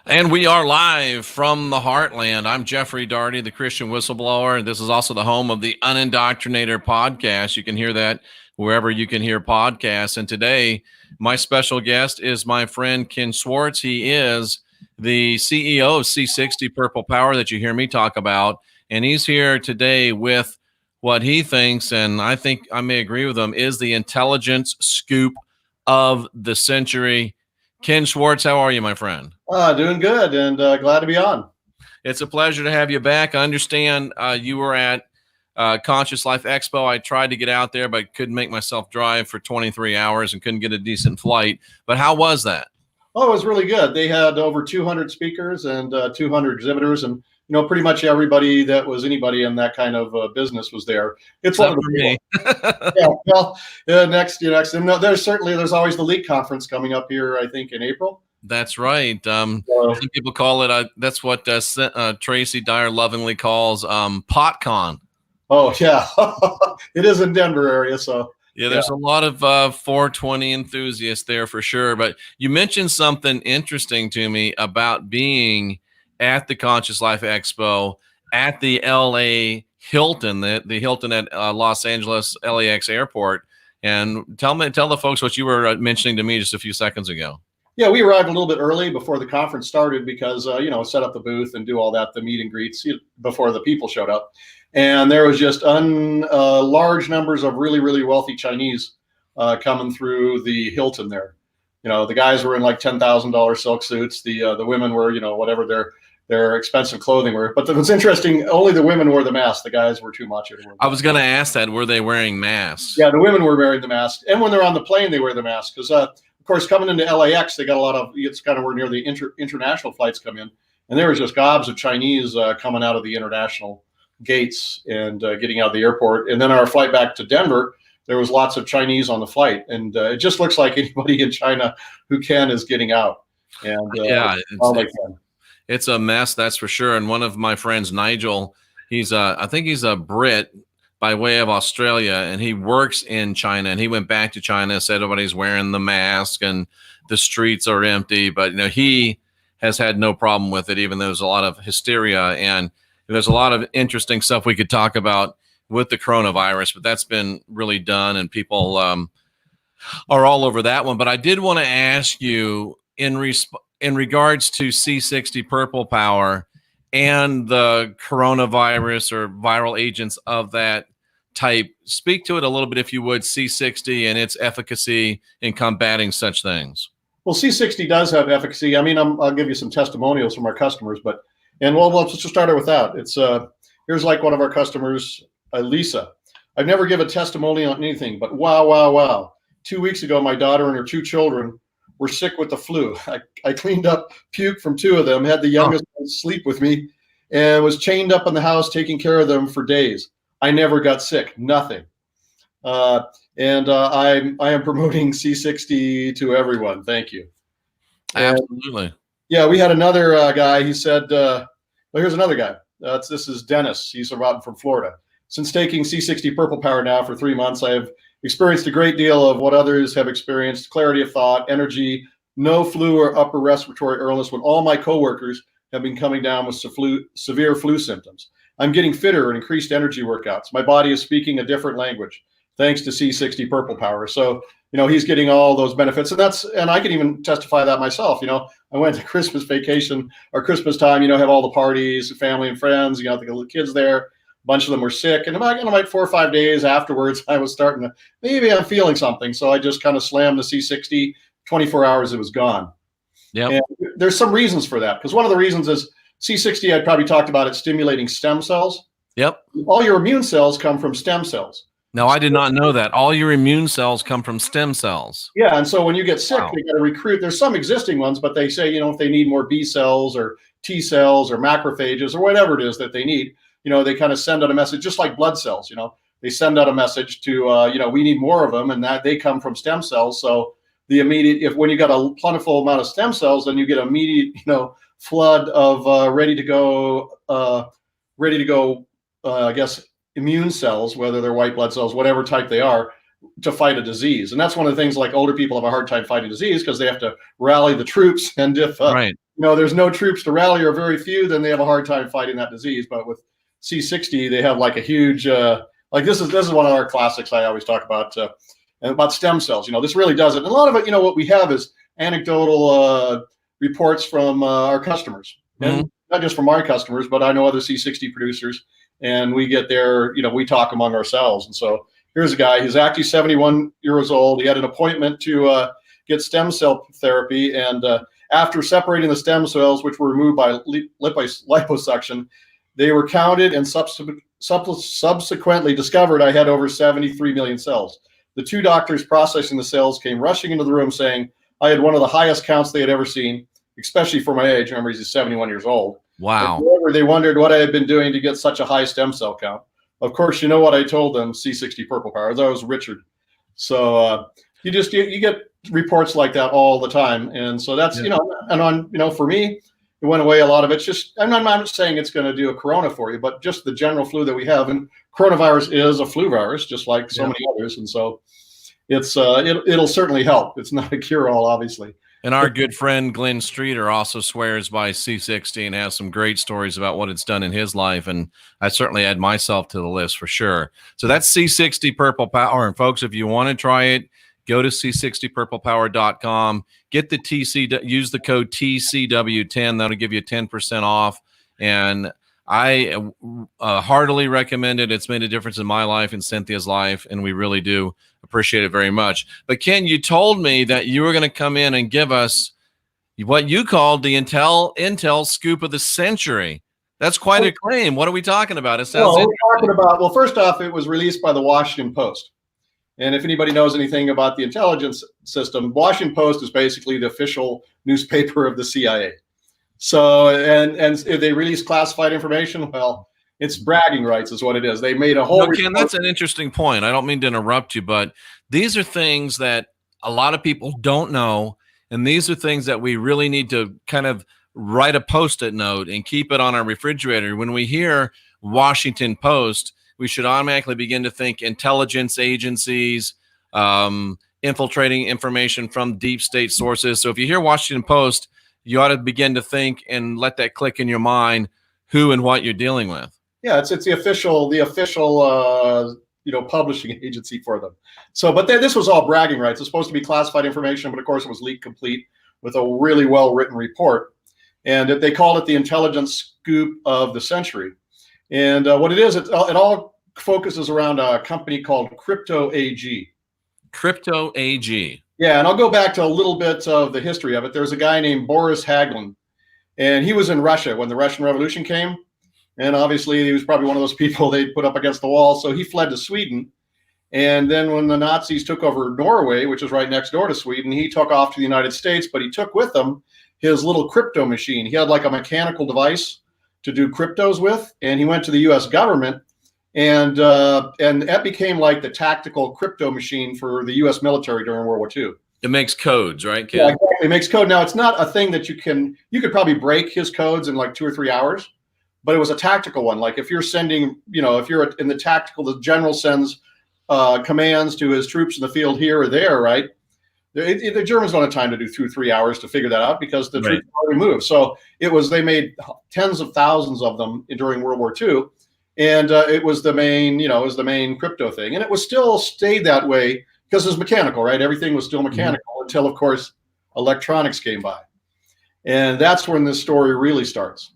And we are live from the Heartland. I'm Jeffrey Daugherty, the Christian Whistleblower. This is also the home of the Unindoctrinator podcast. You can hear that wherever you can hear podcasts. And today, my special guest is my friend Ken Swartz. He is the CEO of C60 Purple Power that you hear me talk about. And he's here today with what he thinks, and I think I may agree with him, is the intelligence scoop of the century. Ken Swartz, how are you, my friend? Doing good, and glad to be on. It's a pleasure to have you back. I understand you were at Conscious Life Expo. I tried to get out there, but couldn't make myself drive for 23 hours and couldn't get a decent flight. But how was that? Oh, it was really good. They had over 200 speakers and 200 exhibitors, and pretty much everybody that was anybody in that kind of business was there. It's one of me. Yeah. Well, next. And there's always the Leak conference coming up here, I think, in April. That's right. Some people call it. That's what Tracy Dyer lovingly calls PotCon. Oh yeah, it is in Denver area. So yeah, there's a lot of 420 enthusiasts there for sure. But you mentioned something interesting to me about being at the Conscious Life Expo at the LA Hilton, the Hilton at Los Angeles LAX airport. And tell the folks what you were mentioning to me just a few seconds ago. Yeah, we arrived a little bit early before the conference started because, set up the booth and do all that, the meet and greets before the people showed up. And there was just large numbers of really, really wealthy Chinese coming through the Hilton there. The guys were in like $10,000 silk suits. The women were, whatever their expensive clothing were. But what's interesting, only the women wore the mask. The guys were too much. I was going to ask that. Were they wearing masks? Yeah, the women were wearing the mask. And when they're on the plane, they wear the mask. Because, of course, coming into LAX, they got it's kind of where near the international flights come in. And there was just gobs of Chinese coming out of the international gates and getting out of the airport. And then our flight back to Denver, there was lots of Chinese on the flight. And it just looks like anybody in China who can is getting out. And it's a mess, that's for sure. And one of my friends, Nigel, I think he's a Brit by way of Australia, and he works in China. And he went back to China, said everybody's wearing the mask and the streets are empty. But he has had no problem with it, even though there's a lot of hysteria. And there's a lot of interesting stuff we could talk about with the coronavirus, but that's been really done, and people are all over that one. But I did want to ask you in regards to C60 Purple Power and the coronavirus or viral agents of that type, speak to it a little bit, if you would, C60 and its efficacy in combating such things. Well, C60 does have efficacy. I mean, I'll give you some testimonials from our customers, let's just start out with that. It's here's like one of our customers, Lisa. I've never given a testimonial on anything, but wow. 2 weeks ago, my daughter and her 2 children were sick with the flu. I cleaned up puke from 2 of them, had the youngest one sleep with me, and was chained up in the house taking care of them for days. I never got sick, nothing. I am promoting C60 to everyone. Thank you. Absolutely. Yeah, we had another guy. He said, here's another guy. This is Dennis. He's from Florida. Since taking C60 Purple Power now for 3 months, I have experienced a great deal of what others have experienced: clarity of thought, energy, no flu or upper respiratory illness when all my coworkers have been coming down with severe flu symptoms. I'm getting fitter and increased energy workouts. My body is speaking a different language thanks to C60 Purple Power. So, he's getting all those benefits. And I can even testify that myself. I went to Christmas vacation or Christmas time, have all the parties, family and friends, the kids there. A bunch of them were sick. And about 4 or 5 days afterwards, I was starting to, maybe I'm feeling something. So I just kind of slammed the C60. 24 hours, it was gone. Yeah. And there's some reasons for that. Because one of the reasons is C60, I'd probably talked about it, stimulating stem cells. Yep. All your immune cells come from stem cells. No, I did not know that. All your immune cells come from stem cells. Yeah, and so when you get sick, They got to recruit. There's some existing ones, but they say, if they need more B cells or T cells or macrophages or whatever it is that they need, they kind of send out a message, just like blood cells. They send out a message to, we need more of them, and that they come from stem cells. So the immediate, when you got a plentiful amount of stem cells, then you get immediate, flood of ready to go, I guess, immune cells, whether they're white blood cells, whatever type they are, to fight a disease. And that's one of the things, like, older people have a hard time fighting disease because they have to rally the troops. And if there's no troops to rally, or very few, then they have a hard time fighting that disease. But with C60, they have like a huge like this is one of our classics I always talk about stem cells. This really does it. And a lot of it, what we have is anecdotal reports from our customers, and not just from our customers, but I know other C60 producers, and we get their, we talk among ourselves. And so here's a guy, he's actually 71 years old. He had an appointment to get stem cell therapy. And after separating the stem cells, which were removed by liposuction, they were counted and subsequently discovered I had over 73 million cells. The two doctors processing the cells came rushing into the room saying I had one of the highest counts they had ever seen, especially for my age. Remember, he's 71 years old. Wow. However, they wondered what I had been doing to get such a high stem cell count. Of course, you know what I told them, C60 Purple Power. That was Richard. So you get reports like that all the time. And so that's, for me, it went away. A lot of it's just, I'm not saying it's going to do a corona for you, but just the general flu that we have. And coronavirus is a flu virus, just like so many others. And so it's it'll certainly help. It's not a cure-all, obviously. And our good friend Glenn Streeter also swears by C60 and has some great stories about what it's done in his life. And I certainly add myself to the list for sure. So that's C60 Purple Power. And folks, if you want to try it, go to c60purplepower.com. Get the use the code TCW10. That'll give you 10% off. And I heartily recommend it. It's made a difference in my life and Cynthia's life, and we really do appreciate it very much. But Ken, you told me that you were going to come in and give us what you called the Intel scoop of the century. That's quite a claim. What are we talking about? It sounds well, first off, it was released by the Washington Post. And if anybody knows anything about the intelligence system, Washington Post is basically the official newspaper of the CIA. So, and if they release classified information, well, it's bragging rights is what it is. They made a whole. Ken, that's an interesting point. I don't mean to interrupt you, but these are things that a lot of people don't know. And these are things that we really need to kind of write a Post-it note and keep it on our refrigerator. When we hear Washington Post, we should automatically begin to think intelligence agencies, infiltrating information from deep state sources. So if you hear Washington Post, you ought to begin to think and let that click in your mind who and what you're dealing with. Yeah, it's the official publishing agency for them. So, but this was all bragging rights. It's supposed to be classified information, but of course it was leaked complete with a really well-written report. And they called it the intelligence scoop of the century. And what it is, it all focuses around a company called Crypto AG. Crypto AG. Yeah, and I'll go back to a little bit of the history of it. There's a guy named Boris Hagelin, and he was in Russia when the Russian Revolution came. And obviously, he was probably one of those people they'd put up against the wall. So he fled to Sweden. And then when the Nazis took over Norway, which is right next door to Sweden, he took off to the United States, but he took with him his little crypto machine. He had like a mechanical device to do cryptos with, and he went to the U.S. government, and that became like the tactical crypto machine for the U.S. military during World War II. It makes codes, right, Ken? Yeah, exactly. It makes code. Now, it's not a thing that you could probably break his codes in like 2 or 3 hours, but it was a tactical one. Like if you're sending, if you're in the tactical, the general sends commands to his troops in the field here or there, right? The Germans don't have time to do 2 or 3 hours to figure that out because the troops already moved. So they made tens of thousands of them during World War II. And it was the main crypto thing. And it was still stayed that way because it was mechanical, right? Everything was still mechanical until, of course, electronics came by. And that's when this story really starts.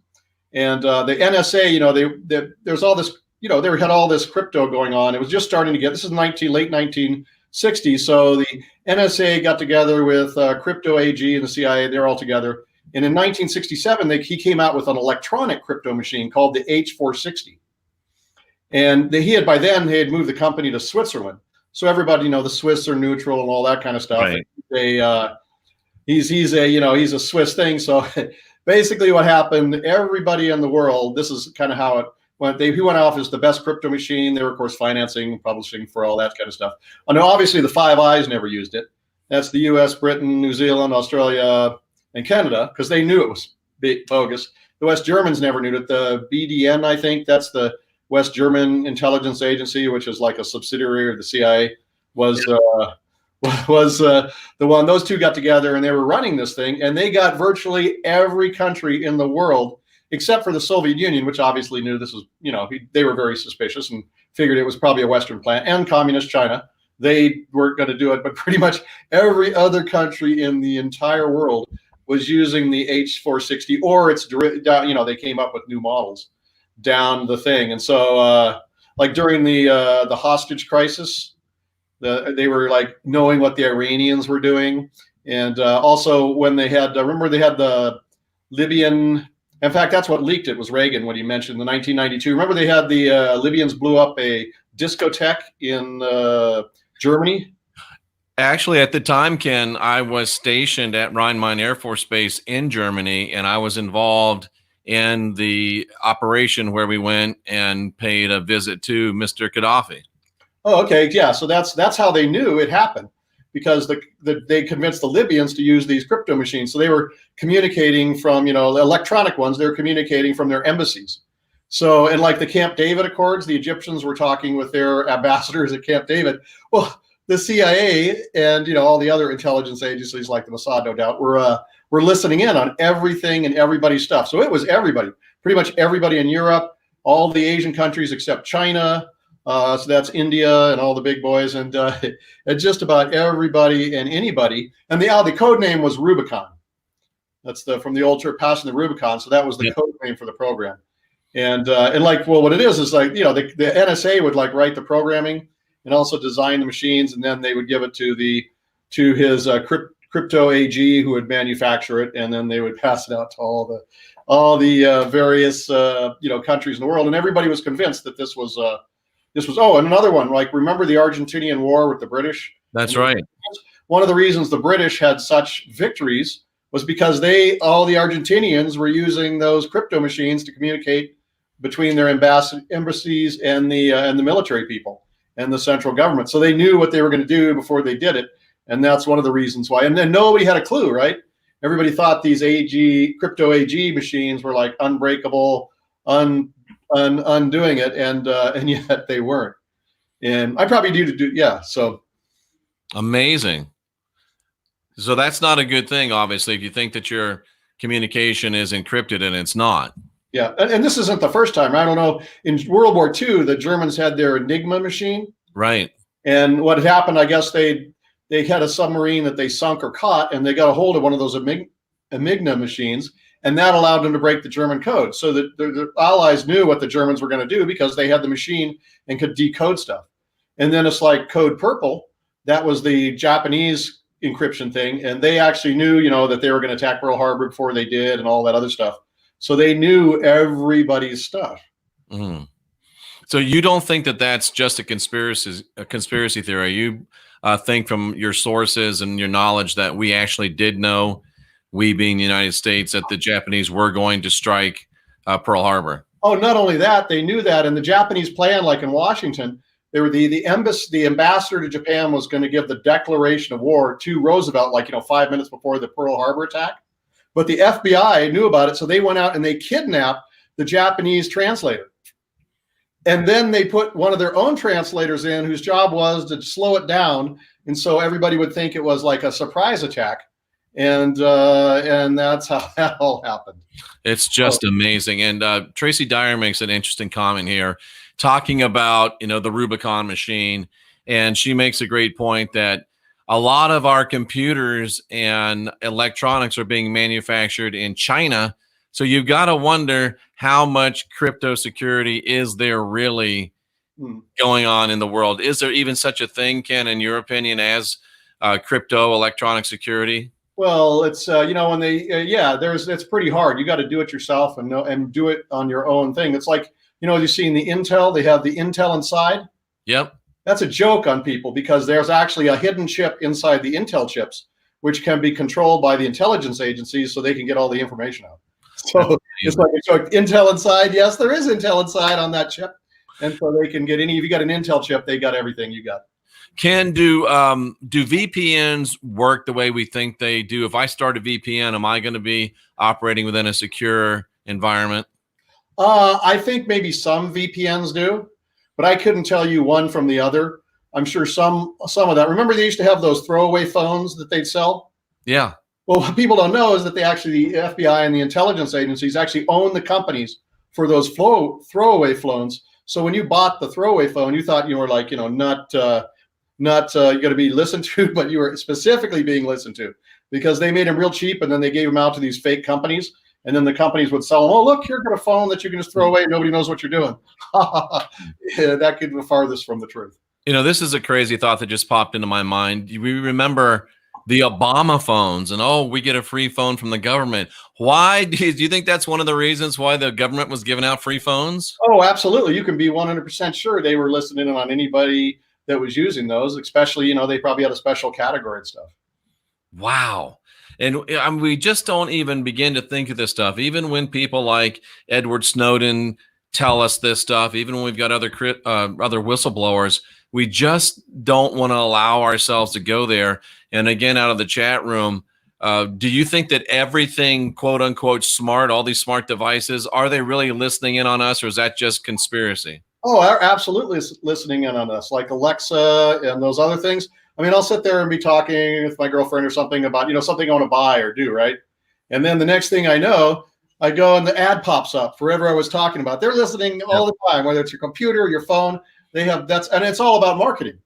And the NSA, there's all this, they had all this crypto going on. It was just starting to this is late 1960s. So the NSA got together with Crypto AG and the CIA. They're all together. And in 1967, he came out with an electronic crypto machine called the H460. And they had moved the company to Switzerland. So everybody, the Swiss are neutral and all that kind of stuff. Right. He's a Swiss thing. So basically what happened, everybody in the world, this is kind of how it went. He went off as the best crypto machine. They were, of course, financing, publishing for all that kind of stuff. I know, obviously, the Five Eyes never used it. That's the U.S., Britain, New Zealand, Australia, and Canada, because they knew it was bogus. The West Germans never knew it. The BDN, I think, that's the West German Intelligence Agency, which is like a subsidiary of the CIA. was the one. Those two got together and they were running this thing, and they got virtually every country in the world except for the Soviet Union, which obviously knew this was, they were very suspicious and figured it was probably a Western plant, and communist China. They weren't going to do it, but pretty much every other country in the entire world was using the H-460 or its, they came up with new models down the thing. And so like during the hostage crisis, they were like knowing what the Iranians were doing. And also when they had, remember they had the Libyan, in fact, that's what leaked it, was Reagan, when he mentioned the 1992. Remember they had the Libyans blew up a discotheque in Germany? Actually, at the time, Ken, I was stationed at Rhein-Main Air Force Base in Germany, and I was involved in the operation where we went and paid a visit to Mr. Gaddafi. Oh, okay. Yeah. So that's how they knew it happened, because they convinced the Libyans to use these crypto machines. So they were communicating from, the electronic ones, they were communicating from their embassies. So, and like the Camp David Accords, the Egyptians were talking with their ambassadors at Camp David. Well, the CIA and, all the other intelligence agencies like the Mossad, no doubt, were listening in on everything and everybody's stuff. So it was everybody, pretty much everybody in Europe, all the Asian countries except China. So that's India and all the big boys, and just about everybody and anybody. And the code name was Rubicon. That's from the old church, passing the Rubicon. So that was the code name for the program. And like, well, what it is like, the NSA would like write the programming and also design the machines, and then they would give it to his crypto AG, who would manufacture it, and then they would pass it out to all the various countries in the world, and everybody was convinced that this was. Oh, and another one, like, remember the Argentinian War with the British? That's right. One of the reasons the British had such victories was because all the Argentinians were using those crypto machines to communicate between their embassies and the military people and the central government. So they knew what they were going to do before they did it. And that's one of the reasons why. And then nobody had a clue, right? Everybody thought these crypto AG machines were like unbreakable, undoing it, and yet they weren't. And I probably do. So amazing. So that's not a good thing, obviously, if you think that your communication is encrypted and it's not. Yeah, and this isn't the first time. I don't know. In World War II, the Germans had their Enigma machine. Right. And what happened, I guess they had a submarine that they sunk or caught, and they got a hold of one of those Enigma machines, and that allowed them to break the German code. So that the Allies knew what the Germans were going to do because they had the machine and could decode stuff. And then it's like Code Purple. That was the Japanese encryption thing, and they actually knew, that they were going to attack Pearl Harbor before they did, and all that other stuff. So they knew everybody's stuff. Mm. So you don't think that that's just a conspiracy theory? You think from your sources and your knowledge that we actually did know, we being the United States, that the Japanese were going to strike Pearl Harbor? Oh, not only that, they knew that. And the Japanese plan, like in Washington, they were the ambassador to Japan was going to give the declaration of war to Roosevelt, 5 minutes before the Pearl Harbor attack. But the FBI knew about it, so they went out and they kidnapped the Japanese translator. And then they put one of their own translators in, whose job was to slow it down, and so everybody would think it was like a surprise attack. And that's how that all happened. It's just amazing. And Tracy Dyer makes an interesting comment here, talking about the Rubicon machine, and she makes a great point that a lot of our computers and electronics are being manufactured in China. So you've got to wonder how much crypto security is there really going on in the world. Is there even such a thing, Ken, in your opinion, as crypto electronic security? Well, it's when they it's pretty hard. You got to do it yourself and do it on your own thing. It's like, you see in the Intel, they have the Intel inside. Yep. That's a joke on people, because there's actually a hidden chip inside the Intel chips, which can be controlled by the intelligence agencies so they can get all the information out. So it's like a joke. Intel inside. Yes, there is Intel inside on that chip. And so they can get if you got an Intel chip, they got everything you got. Can do VPNs work the way we think they do? If I start a VPN, am I going to be operating within a secure environment? I think maybe some VPNs do, but I couldn't tell you one from the other. I'm sure some of that. Remember, they used to have those throwaway phones that they'd sell. Yeah. Well, what people don't know is that the FBI and the intelligence agencies actually own the companies for those throwaway phones. So when you bought the throwaway phone, you thought you were like, not going to be listened to, but you were specifically being listened to because they made them real cheap, and then they gave them out to these fake companies, and then the companies would sell them. Oh, look, here's got a phone that you can just throw away, and nobody knows what you're doing. Yeah, that could be the farthest from the truth. This is a crazy thought that just popped into my mind. We remember the Obama phones, and we get a free phone from the government. Why do you think that's one of the reasons why the government was giving out free phones? Oh, absolutely. You can be 100% sure they were listening in on anybody that was using those, especially, they probably had a special category and stuff. Wow. And we just don't even begin to think of this stuff. Even when people like Edward Snowden tell us this stuff, even when we've got other whistleblowers, we just don't want to allow ourselves to go there. And again, out of the chat room, do you think that everything, quote unquote, smart, all these smart devices, are they really listening in on us, or is that just conspiracy? Oh, absolutely listening in on us, like Alexa and those other things. I mean, I'll sit there and be talking with my girlfriend or something about, something I want to buy or do, right? And then the next thing I know, I go and the ad pops up for whatever I was talking about. They're listening all the time, whether it's your computer or your phone. They have and it's all about marketing.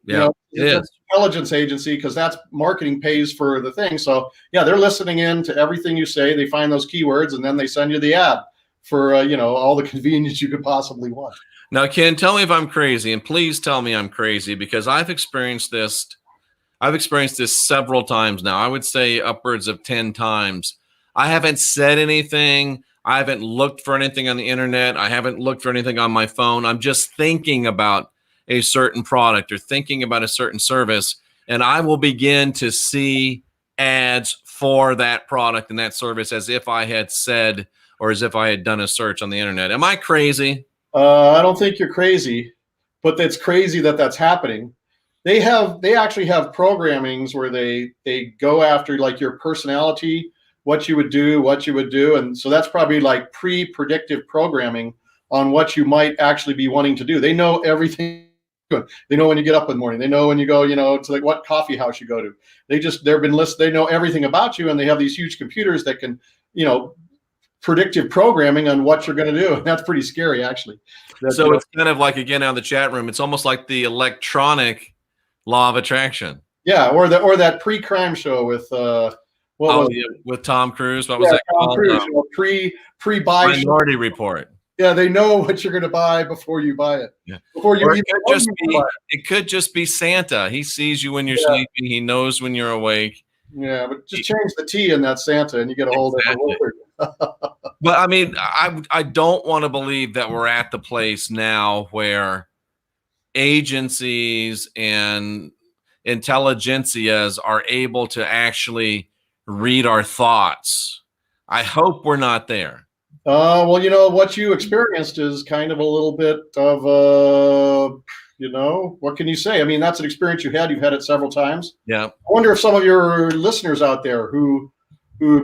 Yeah, it is. Intelligence agency, because that's marketing pays for the thing. So yeah, they're listening in to everything you say. They find those keywords and then they send you the ad for all the convenience you could possibly want. Now, Ken, tell me if I'm crazy, and please tell me I'm crazy, because I've experienced this. I've experienced this several times now. I would say upwards of 10 times. I haven't said anything. I haven't looked for anything on the internet. I haven't looked for anything on my phone. I'm just thinking about a certain product or thinking about a certain service, and I will begin to see ads for that product and that service as if I had said, or as if I had done a search on the internet. Am I crazy? I don't think you're crazy, but that's crazy that that's happening. They actually have programmings where they go after like your personality, what you would do. And so that's probably like pre-predictive programming on what you might actually be wanting to do. They know everything. They know when you get up in the morning. They know when you go, to like what coffee house you go to. They know everything about you, and they have these huge computers that can, predictive programming on what you're going to do. And that's pretty scary, actually. So it's kind of like, again, out of the chat room, it's almost like the electronic law of attraction. Yeah, or that pre-crime show with with Tom Cruise. What was that called? Pre-buy Minority Report. Yeah, they know what you're going to buy before you buy it. Yeah. Before you it could just be Santa. He sees you when you're sleeping. He knows when you're awake. Yeah, but just change the T in that Santa, and you get a whole different word. But I mean, I don't want to believe that we're at the place now where agencies and intelligentsias are able to actually read our thoughts. I hope we're not there. Well, what you experienced is kind of a little bit of what can you say? I mean, that's an experience you had. You've had it several times. Yeah. I wonder if some of your listeners out there who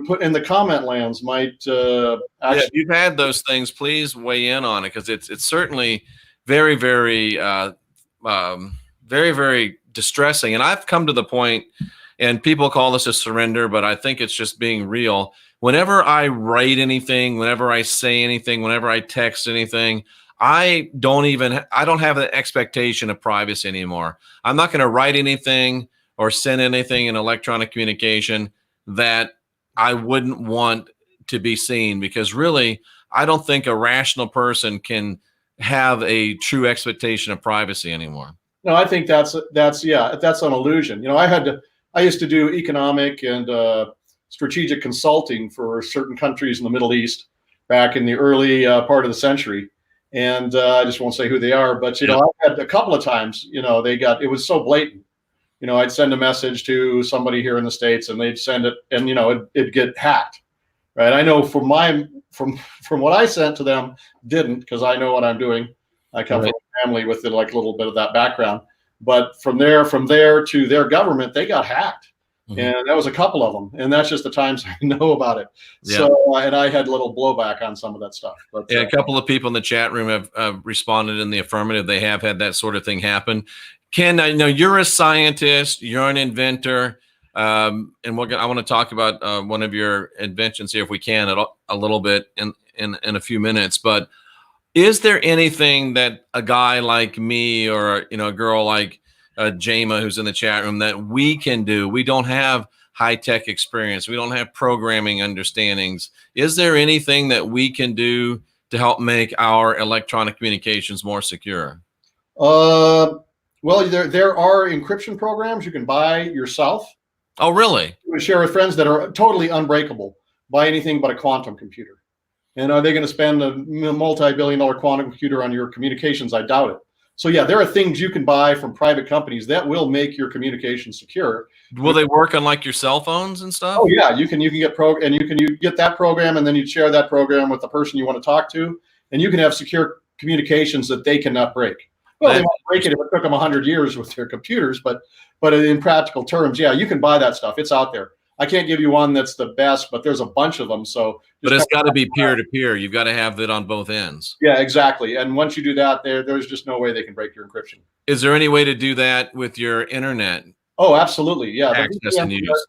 put in the comment lands might actually. Yeah, if you've had those things, please weigh in on it, because it's certainly very, very, very, very distressing. And I've come to the point, and people call this a surrender, but I think it's just being real. Whenever I write anything, whenever I say anything, whenever I text anything, I don't have the expectation of privacy anymore. I'm not going to write anything or send anything in electronic communication that I wouldn't want to be seen, because really, I don't think a rational person can have a true expectation of privacy anymore. No, I think that's an illusion. I used to do economic and strategic consulting for certain countries in the Middle East back in the early part of the century. And I just won't say who they are, but, I had a couple of times, it was so blatant. I'd send a message to somebody here in the States, and they'd send it, and, it'd get hacked, right? I know from what I sent to them didn't, because I know what I'm doing. I come from a family with like a little bit of that background. But from there to their government, they got hacked. Mm-hmm. And that was a couple of them. And that's just the times I know about it. Yeah. So, and I had a little blowback on some of that stuff. But a couple of people in the chat room have responded in the affirmative. They have had that sort of thing happen. Ken, I know you're a scientist, you're an inventor, and I want to talk about one of your inventions here, if we can, a little bit in a few minutes. But is there anything that a guy like me, or a girl like Jama, who's in the chat room, that we can do? We don't have high-tech experience. We don't have programming understandings. Is there anything that we can do to help make our electronic communications more secure? Well, there are encryption programs you can buy yourself. Oh, really? You can share with friends that are totally unbreakable by anything but a quantum computer. And are they going to spend a multi-billion-dollar quantum computer on your communications? I doubt it. So yeah, there are things you can buy from private companies that will make your communication secure. Will they work on like your cell phones and stuff? Oh yeah, you can get you get that program, and then you share that program with the person you want to talk to, and you can have secure communications that they cannot break. Well, they might break it if it took them 100 years with their computers, but in practical terms, yeah, you can buy that stuff. It's out there. I can't give you one that's the best, but there's a bunch of them. So, but it's got to be peer to peer. You've got to have it on both ends. Yeah, exactly. And once you do that, there's just no way they can break your encryption. Is there any way to do that with your internet? Oh, absolutely. Yeah. Access and use.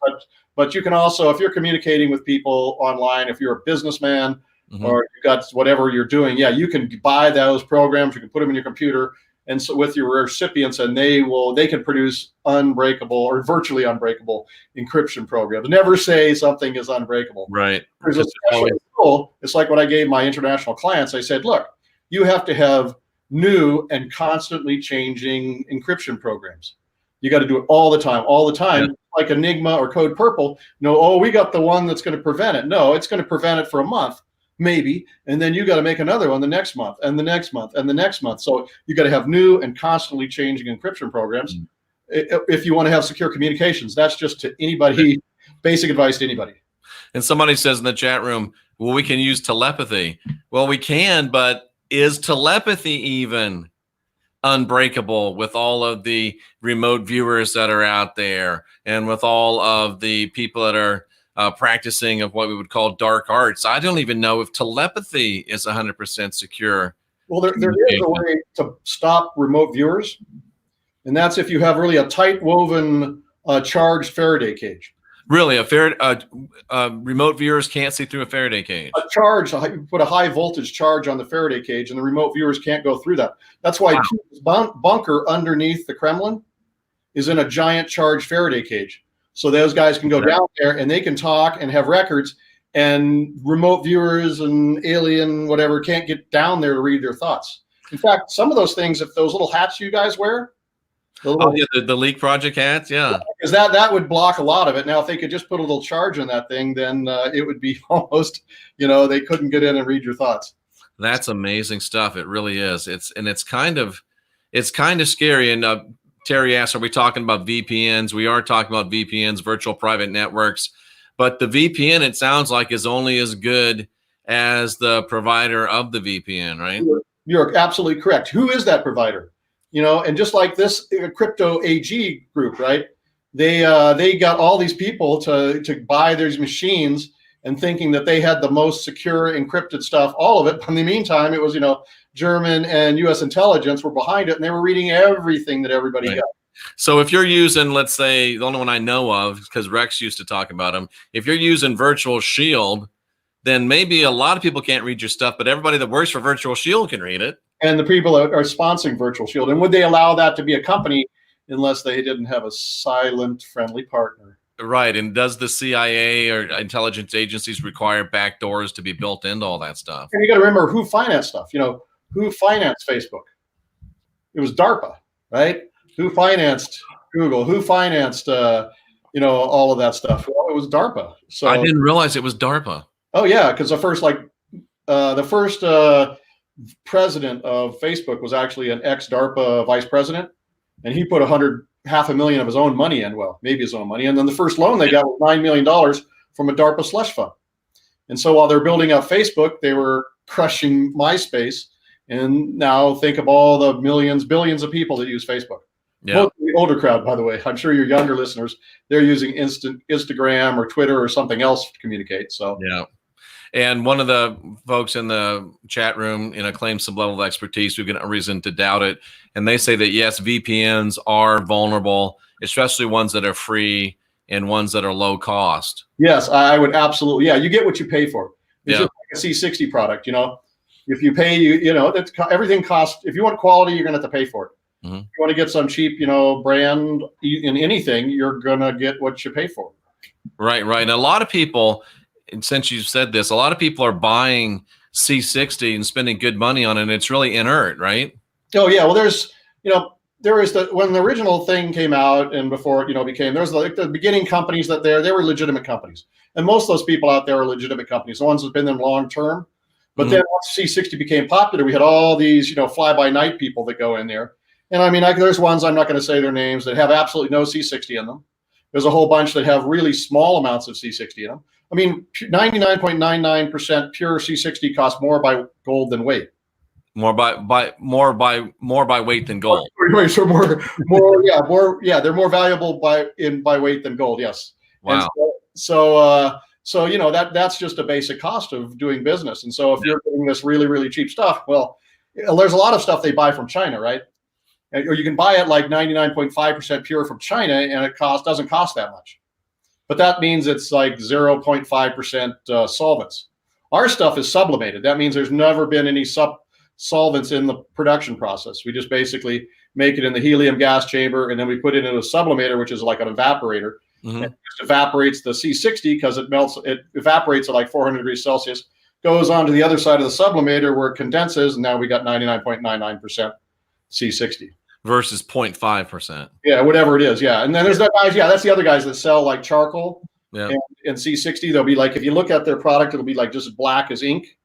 But you can also, if you're communicating with people online, if you're a businessman or you've got whatever you're doing, yeah, you can buy those programs. You can put them in your computer. And so with your recipients, and they can produce unbreakable or virtually unbreakable encryption programs. Never say something is unbreakable. Right. There's a special rule. It's like what I gave my international clients. I said, look, you have to have new and constantly changing encryption programs. You got to do it all the time. Yeah. Like Enigma or Code Purple. No, we got the one that's going to prevent it. No, it's going to prevent it for a month. Maybe, and then you got to make another one the next month and the next month and the next month. So you got to have new and constantly changing encryption programs if you want to have secure communications. That's just to anybody, basic advice to anybody. And somebody says in the chat room, well, we can use telepathy. Well, we can, but is telepathy even unbreakable with all of the remote viewers that are out there and with all of the people that are practicing of what we would call dark arts? I don't even know if telepathy is 100% secure. Well, there is a way to stop remote viewers, and that's if you have really a tight woven charged Faraday cage. Really, remote viewers can't see through a Faraday cage. You put a high voltage charge on the Faraday cage, and the remote viewers can't go through that. That's why Putin's bunker underneath the Kremlin is in a giant charged Faraday cage. So those guys can go down there and they can talk and have records, and remote viewers and alien whatever can't get down there to read their thoughts. In fact, some of those things, if those little hats you guys wear, the Leak Project hats, yeah, because that would block a lot of it. Now, if they could just put a little charge in that thing, then it would be almost, they couldn't get in and read your thoughts. That's amazing stuff. It really is. It's kind of scary. And Terry asked, are we talking about VPNs? We are talking about VPNs, virtual private networks. But the VPN, it sounds like, is only as good as the provider of the VPN, right? You're absolutely correct. Who is that provider? And just like this crypto AG group, right? They got all these people to buy these machines and thinking that they had the most secure encrypted stuff, all of it. But in the meantime, it was, German and U.S. intelligence were behind it, and they were reading everything that everybody got. So if you're using, let's say, the only one I know of, because Rex used to talk about them, if you're using Virtual Shield, then maybe a lot of people can't read your stuff, but everybody that works for Virtual Shield can read it. And the people that are sponsoring Virtual Shield. And would they allow that to be a company unless they didn't have a silent, friendly partner? Right. And does the CIA or intelligence agencies require backdoors to be built into all that stuff? And you got to remember who financed stuff. Who financed Facebook? It was DARPA, right? Who financed Google? Who financed, all of that stuff? Well, it was DARPA. So I didn't realize it was DARPA. Oh yeah, because the first president of Facebook was actually an ex-DARPA vice president, and he put $500,000 of his own money in. Well, maybe his own money, and then the first loan they got was $9 million from a DARPA slush fund. And so while they're building up Facebook, they were crushing MySpace. And now think of all the millions, billions of people that use Facebook. Yeah. Most of the older crowd, by the way. I'm sure your younger listeners, they're using Instagram or Twitter or something else to communicate. So yeah. And one of the folks in the chat room, claims some level of expertise. We've got no reason to doubt it. And they say that, yes, VPNs are vulnerable, especially ones that are free and ones that are low cost. Yes, I would absolutely. Yeah, you get what you pay for. It's Yeah. just like a C60 product, If you pay, that's everything costs. If you want quality, you're going to have to pay for it. Mm-hmm. If you want to get some cheap, brand in anything, you're going to get what you pay for. Right. And a lot of people, and since you said this, a lot of people are buying C60 and spending good money on it, and it's really inert, right? Oh yeah. Well, there is when the original thing came out, and before there's like the beginning companies that they were legitimate companies, and most of those people out there are legitimate companies, the ones that've been there long term. But then once C60 became popular, we had all these fly by night people that go in there, and I mean there's ones, I'm not going to say their names, that have absolutely no C60 in them. There's a whole bunch that have really small amounts of C60 in them. I mean, 99.99% pure C60 costs more by gold than weight. More by weight than gold. So they're more valuable by weight than gold. Yes. Wow. And that's just a basic cost of doing business. And so if you're getting this really, really cheap stuff, well, there's a lot of stuff they buy from China, right? Or you can buy it like 99.5% pure from China, and it doesn't cost that much. But that means it's like 0.5% solvents. Our stuff is sublimated. That means there's never been any solvents in the production process. We just basically make it in the helium gas chamber, and then we put it in a sublimator, which is like an evaporator. Mm-hmm. It just evaporates the C60 because it evaporates at like 400 degrees Celsius, goes on to the other side of the sublimator where it condenses, and now we got 99.99% C60. Versus 0.5%. Yeah, whatever it is. Yeah. And then there's that guys. Yeah, that's the other guys that sell like charcoal and C60. They'll be like, if you look at their product, it'll be like just black as ink.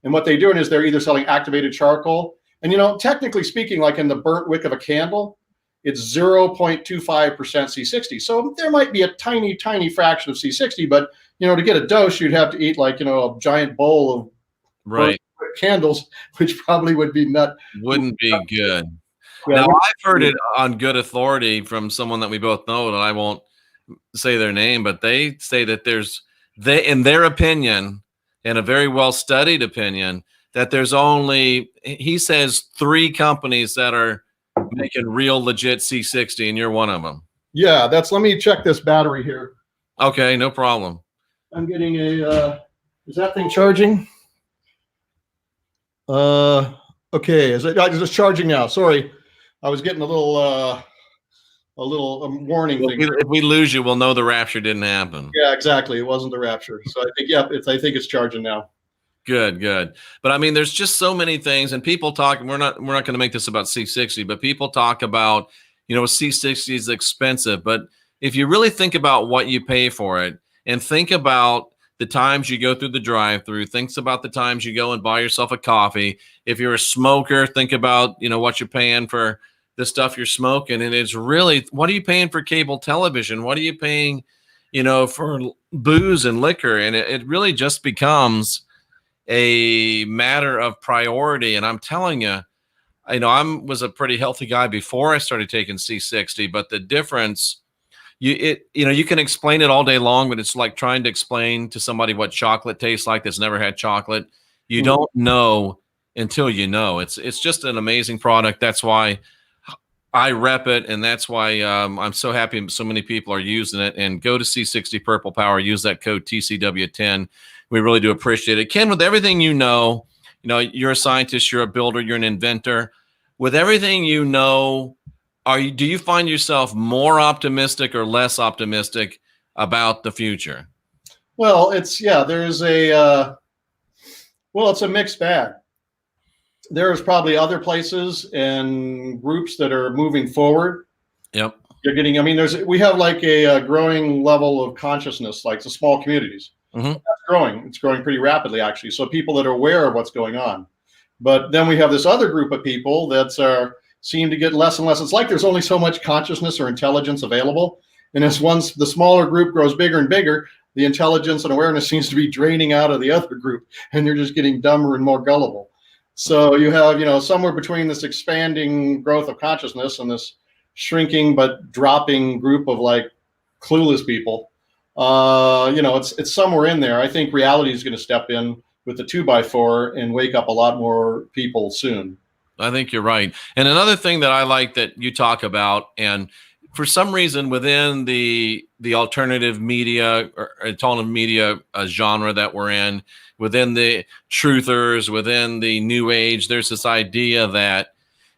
And what they're doing is they're either selling activated charcoal. And, technically speaking, like in the burnt wick of a candle, it's 0.25% C60. So there might be a tiny, tiny fraction of C60. But, to get a dose, you'd have to eat like, a giant bowl of candles, which probably would be wouldn't be good. Yeah. Now, I've heard it on good authority from someone that we both know, and I won't say their name, but they say that in their opinion, and a very well-studied opinion, that there's only, he says, 3 companies that are making real legit C60, and you're one of them. Yeah, let me check this battery here. Okay, no problem. I'm getting is that thing charging? Okay, is it charging now? Sorry. I was getting a little warning thing. If we lose you, we'll know the rapture didn't happen. Yeah, exactly. It wasn't the rapture. So I think, I think it's charging now. Good. But I mean, there's just so many things, and people talk. We're not going to make this about C60, but people talk about, C60 is expensive. But if you really think about what you pay for it, and think about the times you go through the drive-through, think about the times you go and buy yourself a coffee. If you're a smoker, think about, what you're paying for the stuff you're smoking. And it's really, what are you paying for cable television? What are you paying, for booze and liquor? And it really just becomes a matter of priority. And I'm telling you, I was a pretty healthy guy before I started taking C60, but the difference, you can explain it all day long, but it's like trying to explain to somebody what chocolate tastes like that's never had chocolate. You don't know until you know. It's just an amazing product. That's why I rep it, and that's why I'm so happy so many people are using it. And go to C60 Purple Power, use that code TCW10. We really do appreciate it. Ken, with everything you're a scientist, you're a builder, you're an inventor. With everything do you find yourself more optimistic or less optimistic about the future? Well, it's a mixed bag. There's probably other places and groups that are moving forward. Yep. We have like a growing level of consciousness, like the small communities. Mm-hmm. That's growing. It's growing pretty rapidly, actually. So people that are aware of what's going on. But then we have this other group of people that seem to get less and less. It's like there's only so much consciousness or intelligence available. And as the smaller group grows bigger and bigger, the intelligence and awareness seems to be draining out of the other group, and they're just getting dumber and more gullible. So you have, somewhere between this expanding growth of consciousness and this shrinking but dropping group of like clueless people. It's somewhere in there. I think reality is going to step in with the 2x4 and wake up a lot more people soon. I think you're right. And another thing that I like that you talk about, and for some reason within the alternative media or alternative media genre that we're in, within the truthers, within the new age, there's this idea that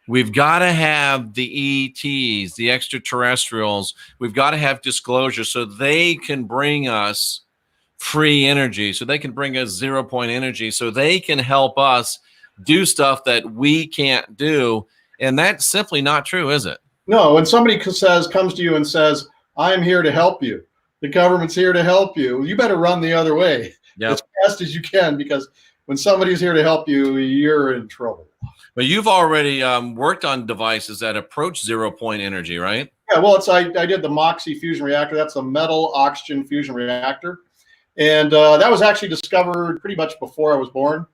we've got to have the ETs, the extraterrestrials, we've got to have disclosure so they can bring us free energy, so they can bring us 0 point energy, so they can help us do stuff that we can't do. And that's simply not true, is it? No, when somebody comes to you and says, I'm here to help you, the government's here to help you, you better run the other way as fast as you can, because when somebody's here to help you, you're in trouble. But you've already worked on devices that approach 0 point energy, right? Yeah, well, I did the MOXIE fusion reactor. That's a metal oxygen fusion reactor. And that was actually discovered pretty much before I was born.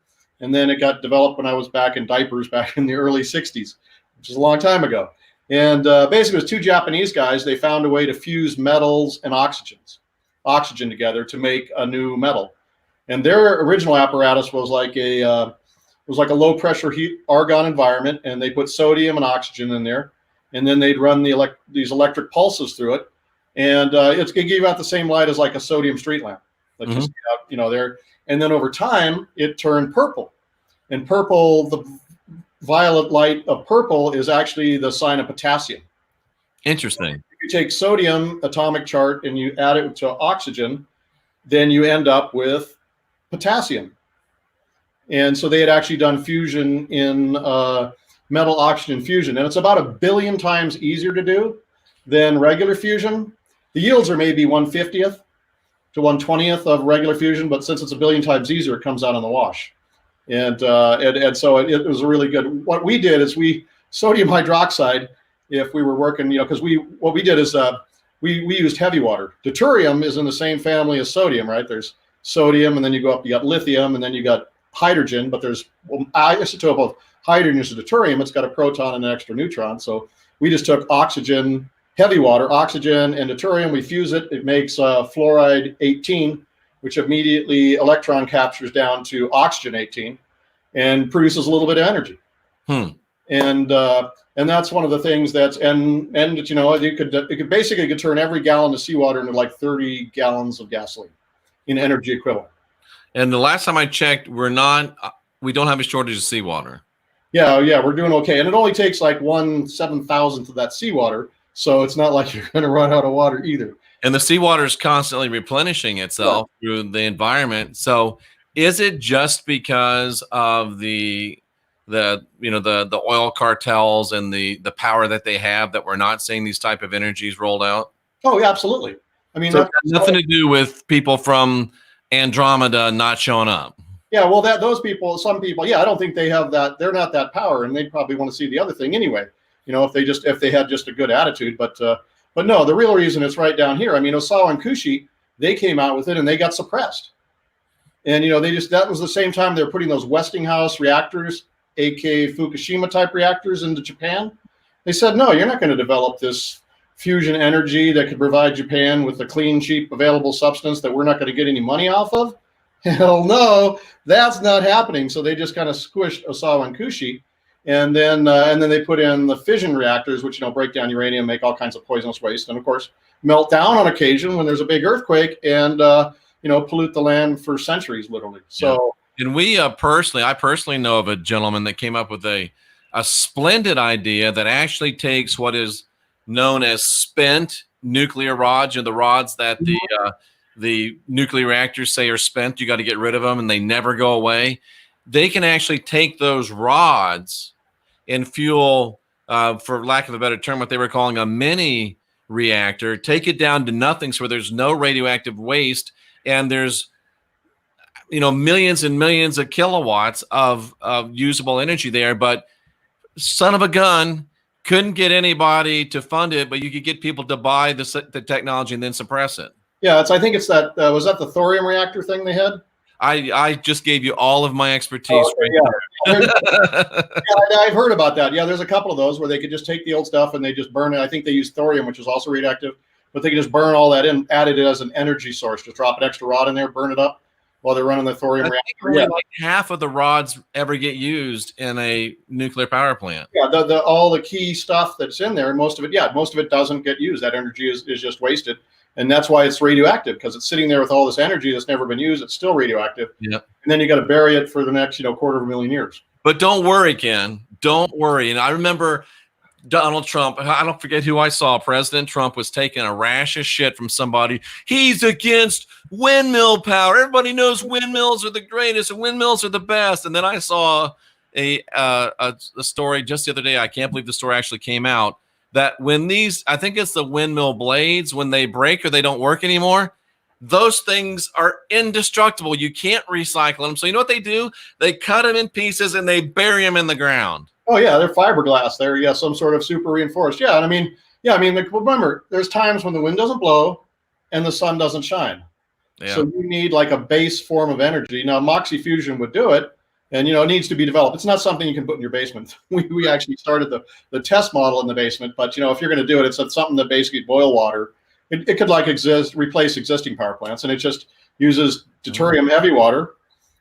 And then it got developed when I was back in diapers back in the early 60s, which is a long time ago. And basically it was two Japanese guys. They found a way to fuse metals and oxygen together to make a new metal. And their original apparatus was like a low pressure heat argon environment, and they put sodium and oxygen in there, and then they'd run these electric pulses through it, and it's going to give out the same light as like a sodium street lamp. Like just there, and then over time it turned purple, and purple, the violet light of purple is actually the sign of potassium. Interesting. If you take sodium atomic chart and you add it to oxygen, then you end up with potassium. And so they had actually done fusion in metal oxygen fusion, and it's about 1 billion times easier to do than regular fusion. The yields are maybe 1/50th to 1/20th of regular fusion, but since it's 1 billion times easier, it comes out in the wash. And so it was a really good. What we did is sodium hydroxide, if we were working, because what we did is we used heavy water. Deuterium is in the same family as sodium, right? There's sodium, and then you got lithium, and then you got hydrogen, but there's isotope of hydrogen is deuterium. It's got a proton and an extra neutron. So we just took oxygen, heavy water, oxygen, and deuterium. We fuse it. It makes fluoride 18, which immediately electron captures down to oxygen 18 and produces a little bit of energy. And that's one of the things that's it could basically turn every gallon of seawater into like 30 gallons of gasoline in energy equivalent. And the last time I checked, we don't have a shortage of seawater. Yeah, we're doing okay. And it only takes like 1/7,000th of that seawater. So it's not like you're going to run out of water either. And the seawater is constantly replenishing itself through the environment. So is it just because of the oil cartels and the power that they have that we're not seeing these type of energies rolled out? Oh, yeah, absolutely. I mean, so it has nothing to do with people from Andromeda not showing up. Yeah, well, some people, I don't think they have that. They're not that power, and they probably want to see the other thing anyway. If they had just a good attitude, but no, the real reason it's right down here. I mean, Osawa and Kushi, they came out with it and they got suppressed, and that was the same time they were putting those Westinghouse reactors, aka Fukushima type reactors, into Japan. They said, no, you're not going to develop this fusion energy that could provide Japan with a clean, cheap, available substance that we're not going to get any money off of. Hell no, that's not happening. So they just kind of squished Osawa and Kushi, and then they put in the fission reactors, which break down uranium, make all kinds of poisonous waste, and of course melt down on occasion when there's a big earthquake, and pollute the land for centuries, literally. So, and I personally know of a gentleman that came up with a splendid idea that actually takes what is known as spent nuclear rods, the rods that the nuclear reactors say are spent. You got to get rid of them, and they never go away. They can actually take those rods and fuel, for lack of a better term, what they were calling a mini reactor, take it down to nothing so there's no radioactive waste, and there's millions and millions of kilowatts of usable energy there. But son of a gun, couldn't get anybody to fund it, but you could get people to buy the technology and then suppress it. Yeah, I think it's that. Was that the thorium reactor thing they had? I just gave you all of my expertise. I've heard about that. Yeah, there's a couple of those where they could just take the old stuff and they just burn it. I think they use thorium, which is also radioactive, but they can just burn all that in, add it as an energy source, just drop an extra rod in there, burn it up while they're running the thorium reactor. Only like half of the rods ever get used in a nuclear power plant. Yeah, all the key stuff that's in there, most of it doesn't get used. That energy is just wasted. And that's why it's radioactive, because it's sitting there with all this energy that's never been used. It's still radioactive. Yeah. And then you got to bury it for the next, 250,000 years. But don't worry, Ken. Don't worry. And I remember Donald Trump, I don't forget who I saw. President Trump was taking a rash of shit from somebody. He's against windmill power. Everybody knows windmills are the greatest and windmills are the best. And then I saw a story just the other day. I can't believe the story actually came out. That when I think it's the windmill blades, when they break or they don't work anymore, those things are indestructible. You can't recycle them. So you know what they do? They cut them in pieces and they bury them in the ground. Oh yeah, they're fiberglass. They're some sort of super reinforced. Yeah, and I mean, like, remember, there's times when the wind doesn't blow and the sun doesn't shine. Yeah. So you need like a base form of energy. Now, Moxie fusion would do it. And, it needs to be developed. It's not something you can put in your basement. We actually started the test model in the basement. But, if you're going to do it, it's something that basically boil water. It could replace existing power plants. And it just uses deuterium heavy water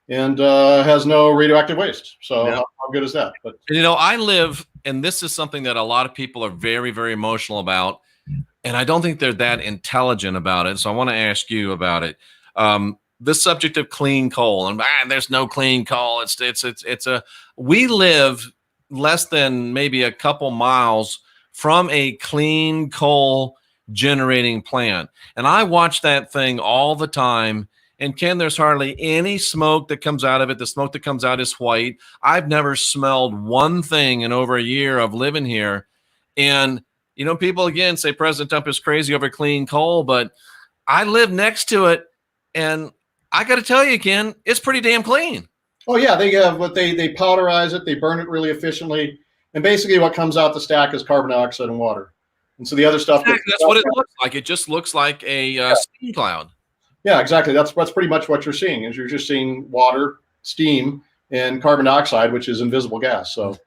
and has no radioactive waste. So how good is that? But I live, and this is something that a lot of people are very, very emotional about. And I don't think they're that intelligent about it. So I want to ask you about it. This subject of clean coal, and there's no clean coal. We live less than maybe a couple miles from a clean coal generating plant. And I watch that thing all the time. And Ken, there's hardly any smoke that comes out of it. The smoke that comes out is white. I've never smelled one thing in over a year of living here. And, people again say President Trump is crazy over clean coal, but I live next to it. And I got to tell you, Ken, it's pretty damn clean. Oh yeah, they powderize it, they burn it really efficiently, and basically what comes out the stack is carbon dioxide and water. And so the other stuff that's what it looks like. It just looks like a steam cloud. Yeah, exactly. That's pretty much what you're seeing. Is you're just seeing water, steam, and carbon dioxide, which is invisible gas. So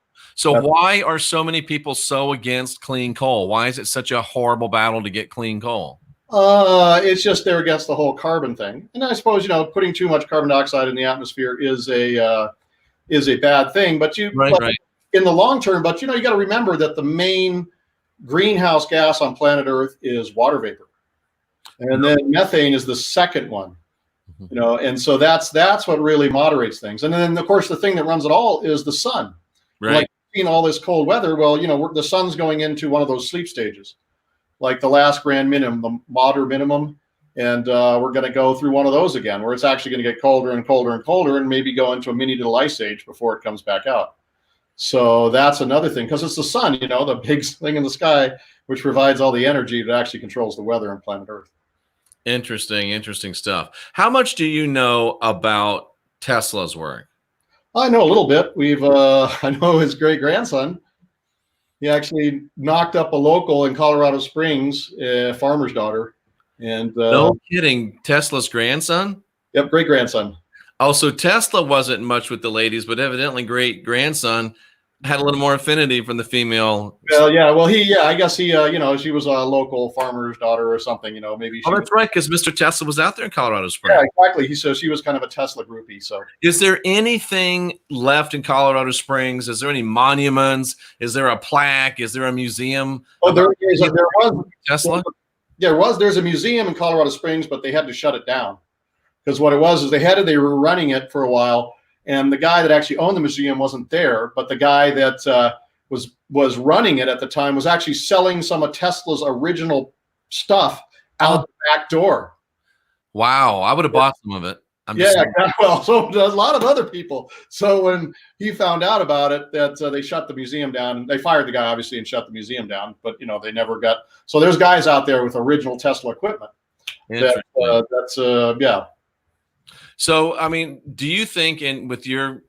why are so many people so against clean coal? Why is it such a horrible battle to get clean coal? It's just they're against the whole carbon thing. And I suppose, putting too much carbon dioxide in the atmosphere is a bad thing, but right. In the long term, but you got to remember that the main greenhouse gas on planet Earth is water vapor. And then methane is the second one, and so that's what really moderates things. And then of course the thing that runs it all is the sun. Right. Like seeing all this cold weather, well, the sun's going into one of those sleep stages, like the last grand minimum, the moderate minimum. And we're going to go through one of those again, where it's actually going to get colder and colder and colder and maybe go into a mini little ice age before it comes back out. So that's another thing, because it's the sun, the big thing in the sky, which provides all the energy that actually controls the weather on planet Earth. Interesting stuff. How much do you know about Tesla's work? I know a little bit. I know his great grandson. He actually knocked up a local in Colorado Springs, a farmer's daughter. And no kidding, Tesla's grandson? Yep, great grandson. Oh, so Tesla wasn't much with the ladies, but evidently great grandson had a little more affinity from the female. Well, yeah. Well, I guess he, she was a local farmer's daughter or something, maybe. That's right, because Mr. Tesla was out there in Colorado Springs. Yeah, exactly. So she was kind of a Tesla groupie. So, is there anything left in Colorado Springs? Is there any monuments? Is there a plaque? Is there a museum? Oh, there was Tesla. There's a museum in Colorado Springs, but they had to shut it down because what it was is they were running it for a while. And the guy that actually owned the museum wasn't there, but the guy that was running it at the time was actually selling some of Tesla's original stuff out the back door. Wow, I would have bought some of it. Well, so does a lot of other people. So when he found out about it, that they shut the museum down, they fired the guy obviously and shut the museum down. But they never got. So there's guys out there with original Tesla equipment. Yeah. So, I mean, do you think, with your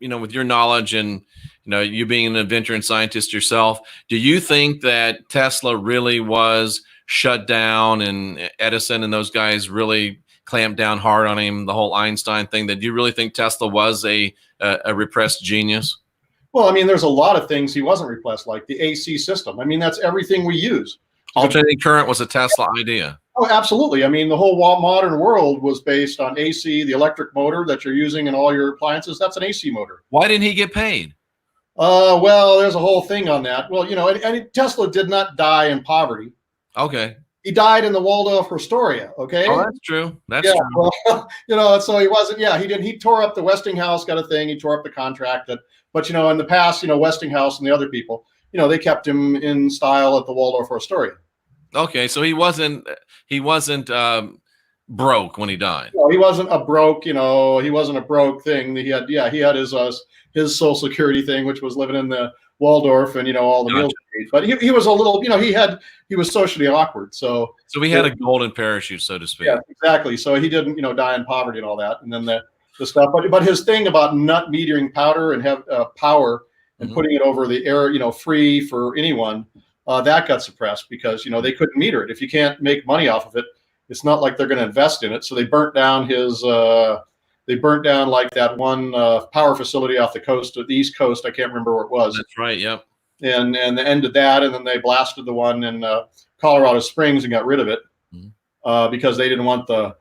knowledge and, you being an inventor and scientist yourself, do you think that Tesla really was shut down and Edison and those guys really clamped down hard on him, the whole Einstein thing? That you really think Tesla was a repressed genius? Well, I mean, there's a lot of things he wasn't repressed, like the AC system. I mean, that's everything we use. Alternating current was a Tesla idea. Oh, absolutely. I mean, the whole modern world was based on AC, the electric motor that you're using in all your appliances. That's an AC motor. Why didn't he get paid? Well, there's a whole thing on that. Well, and Tesla did not die in poverty. Okay. He died in the Waldorf Astoria. Okay. Oh, that's true. That's true. Well, so he wasn't. Yeah, he did. He tore up the Westinghouse, got a thing. He tore up the contract. But in the past, Westinghouse and the other people, they kept him in style at the Waldorf Astoria. Okay, so he wasn't broke when he died. No, he wasn't a broke. He wasn't a broke thing. He had his Social Security thing, which was living in the Waldorf and all the meals. But he was a little, he was socially awkward. So he had a golden parachute, so to speak. Yeah, exactly. So he didn't die in poverty and all that. And then the stuff, but his thing about not metering powder and have power and putting it over the air, free for anyone, that got suppressed because they couldn't meter it. If you can't make money off of it, it's not like they're going to invest in it. So they burnt down like that one power facility off the coast of the East Coast. I can't remember where it was. That's right. Yep. And they ended that, and then they blasted the one in Colorado Springs and got rid of it because they didn't want the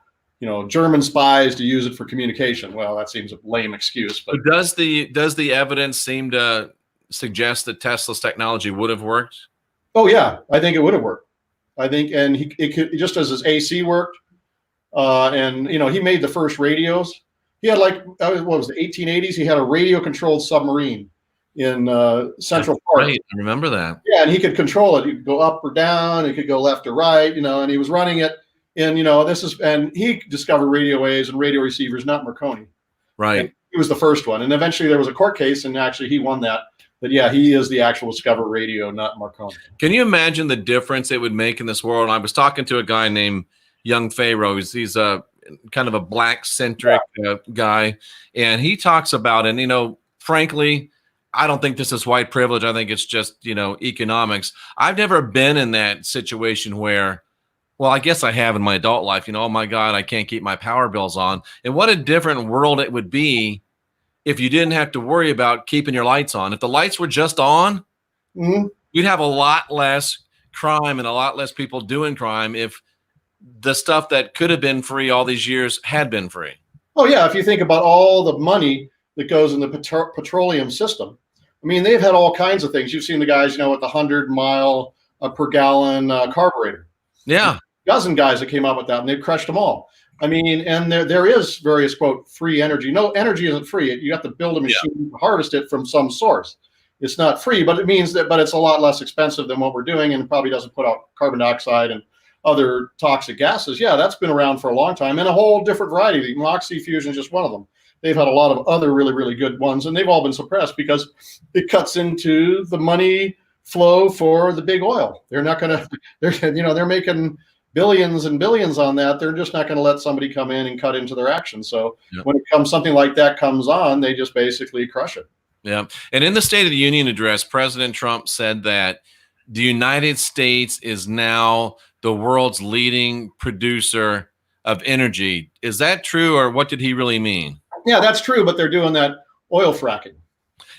German spies to use it for communication. Well, that seems a lame excuse. But does the evidence seem to suggest that Tesla's technology would have worked? Oh yeah, I think it would have worked. I think, and it could, just as his AC worked, and he made the first radios. He had what was the 1880s? He had a radio-controlled submarine in Central Park. Right, I remember that. Yeah, and he could control it. He could go up or down. He could go left or right. And he was running it. And and he discovered radio waves and radio receivers, not Marconi. Right. And he was the first one. And eventually there was a court case, and actually he won that. But yeah, he is the actual discoverer radio, not Marconi. Can you imagine the difference it would make in this world? I was talking to a guy named Young Pharaoh. He's a kind of a black-centric guy, and he talks about, and frankly, I don't think this is white privilege. I think it's just economics. I've never been in that situation where, well, I guess I have in my adult life. Oh my God, I can't keep my power bills on. And what a different world it would be if you didn't have to worry about keeping your lights on. If the lights were just on, you'd have a lot less crime and a lot less people doing crime if the stuff that could have been free all these years had been free. Oh yeah, if you think about all the money that goes in the petroleum system, I mean, they've had all kinds of things. You've seen the guys, with the 100-mile per gallon carburetor. Yeah, a dozen guys that came out with that, and they've crushed them all. I mean, and there is various, quote, free energy. No, energy isn't free. You have to build a machine to harvest it from some source. It's not free, but it means that, but it's a lot less expensive than what we're doing, and probably doesn't put out carbon dioxide and other toxic gases. Yeah, that's been around for a long time, and a whole different variety. The Moxie fusion is just one of them. They've had a lot of other really, really good ones, and they've all been suppressed because it cuts into the money flow for the big oil. They're not going to, they're making billions and billions on that. They're just not going to let somebody come in and cut into their action. So when something like that comes on, they just basically crush it. Yeah. And in the State of the Union address, President Trump said that the United States is now the world's leading producer of energy. Is that true, or what did he really mean? Yeah, that's true, but they're doing that oil fracking.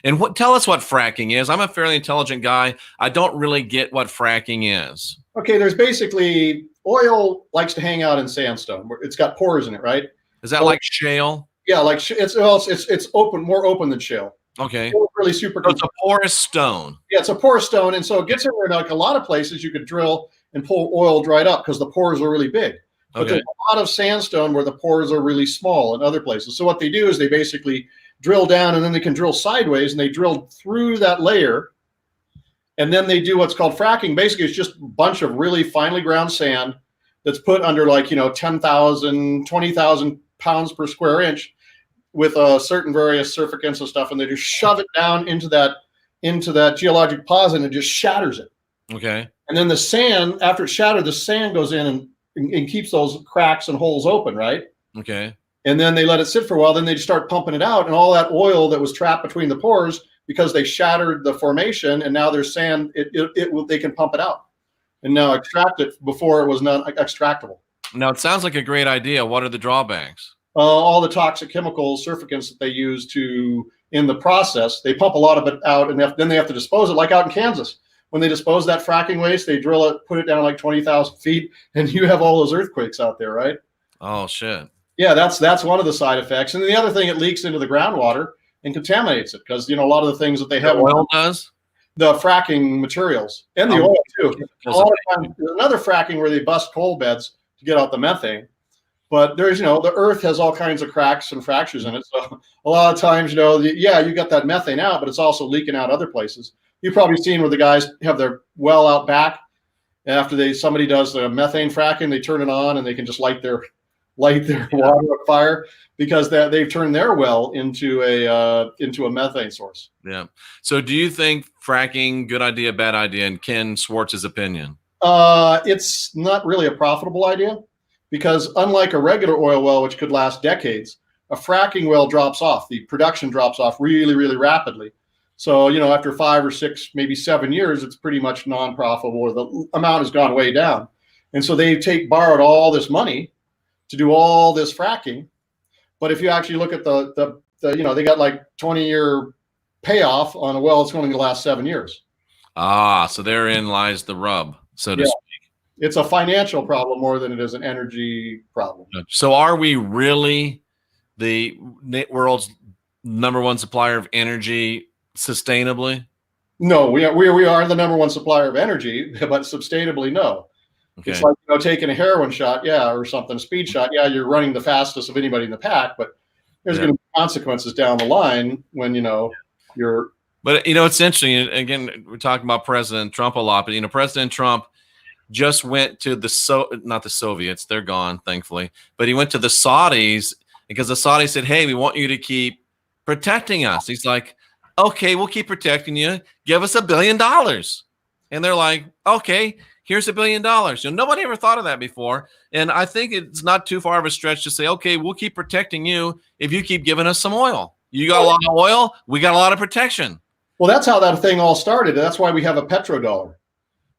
And tell us what fracking is. I'm a fairly intelligent guy. I don't really get what fracking is. Okay, there's basically, oil likes to hang out in sandstone. It's got pores in it, right? Is that like shale? Yeah, like it's open, more open than shale. Okay. It's really super. So it's a porous stone. Yeah, it's a porous stone, and so it gets in there. Like a lot of places, you could drill and pull oil dried up because the pores are really big. But there's a lot of sandstone where the pores are really small in other places. So what they do is they basically drill down, and then they can drill sideways, and they drill through that layer, and then they do what's called fracking. Basically, it's just a bunch of really finely ground sand that's put under 10,000, 20,000 pounds per square inch with certain various surfactants and stuff, and they just shove it down into that geologic deposit, and it just shatters it. Okay. And then the sand, after it's shattered, the sand goes in and keeps those cracks and holes open, right? Okay. And then they let it sit for a while. Then they just start pumping it out, and all that oil that was trapped between the pores, because they shattered the formation, and now there's sand. They can pump it out, and now extract it before it was not extractable. Now it sounds like a great idea. What are the drawbacks? All the toxic chemicals, surfactants that they use in the process. They pump a lot of it out, and then they have to dispose it, like out in Kansas. when they dispose of that fracking waste, they drill it, put it down like 20,000 feet, and you have all those earthquakes out there, right? Oh, shit. Yeah, that's one of the side effects. And then the other thing, it leaks into the groundwater and contaminates it because, a lot of the things that they have. The oil does? The fracking materials and the oil too. A lot of times, there's another fracking where they bust coal beds to get out the methane. But there's, the earth has all kinds of cracks and fractures in it. So a lot of times, you got that methane out, but it's also leaking out other places. You've probably seen where the guys have their well out back. After somebody does the methane fracking, they turn it on and they can just light their water on fire because they've turned their well into a methane source. Yeah. So do you think fracking, good idea, bad idea, in Ken Swartz's opinion? It's not really a profitable idea because unlike a regular oil well, which could last decades, a fracking well drops off. The production drops off really, really rapidly. So, after 5 or 6, maybe 7 years, it's pretty much non-profitable, or the amount has gone way down. And so they borrowed all this money to do all this fracking. But if you actually look at they got like 20-year payoff on a well, it's only going to last 7 years. So therein lies the rub, so to speak. It's a financial problem more than it is an energy problem. So are we really the world's #1 supplier of energy sustainably? No, we are the #1 supplier of energy, but sustainably, no. Okay. It's like taking a heroin shot, or something, a speed shot. Yeah, you're running the fastest of anybody in the pack, but there's going to be consequences down the line when you're. But it's interesting. Again, we're talking about President Trump a lot, but President Trump just went to not the Soviets, they're gone, thankfully, but he went to the Saudis because the Saudis said, "Hey, we want you to keep protecting us." He's like, "Okay, we'll keep protecting you. Give us $1 billion." And they're like, "Okay, here's $1 billion." Nobody ever thought of that before. And I think it's not too far of a stretch to say, okay, we'll keep protecting you if you keep giving us some oil. You got a lot of oil, we got a lot of protection. Well, that's how that thing all started. That's why we have a petrodollar.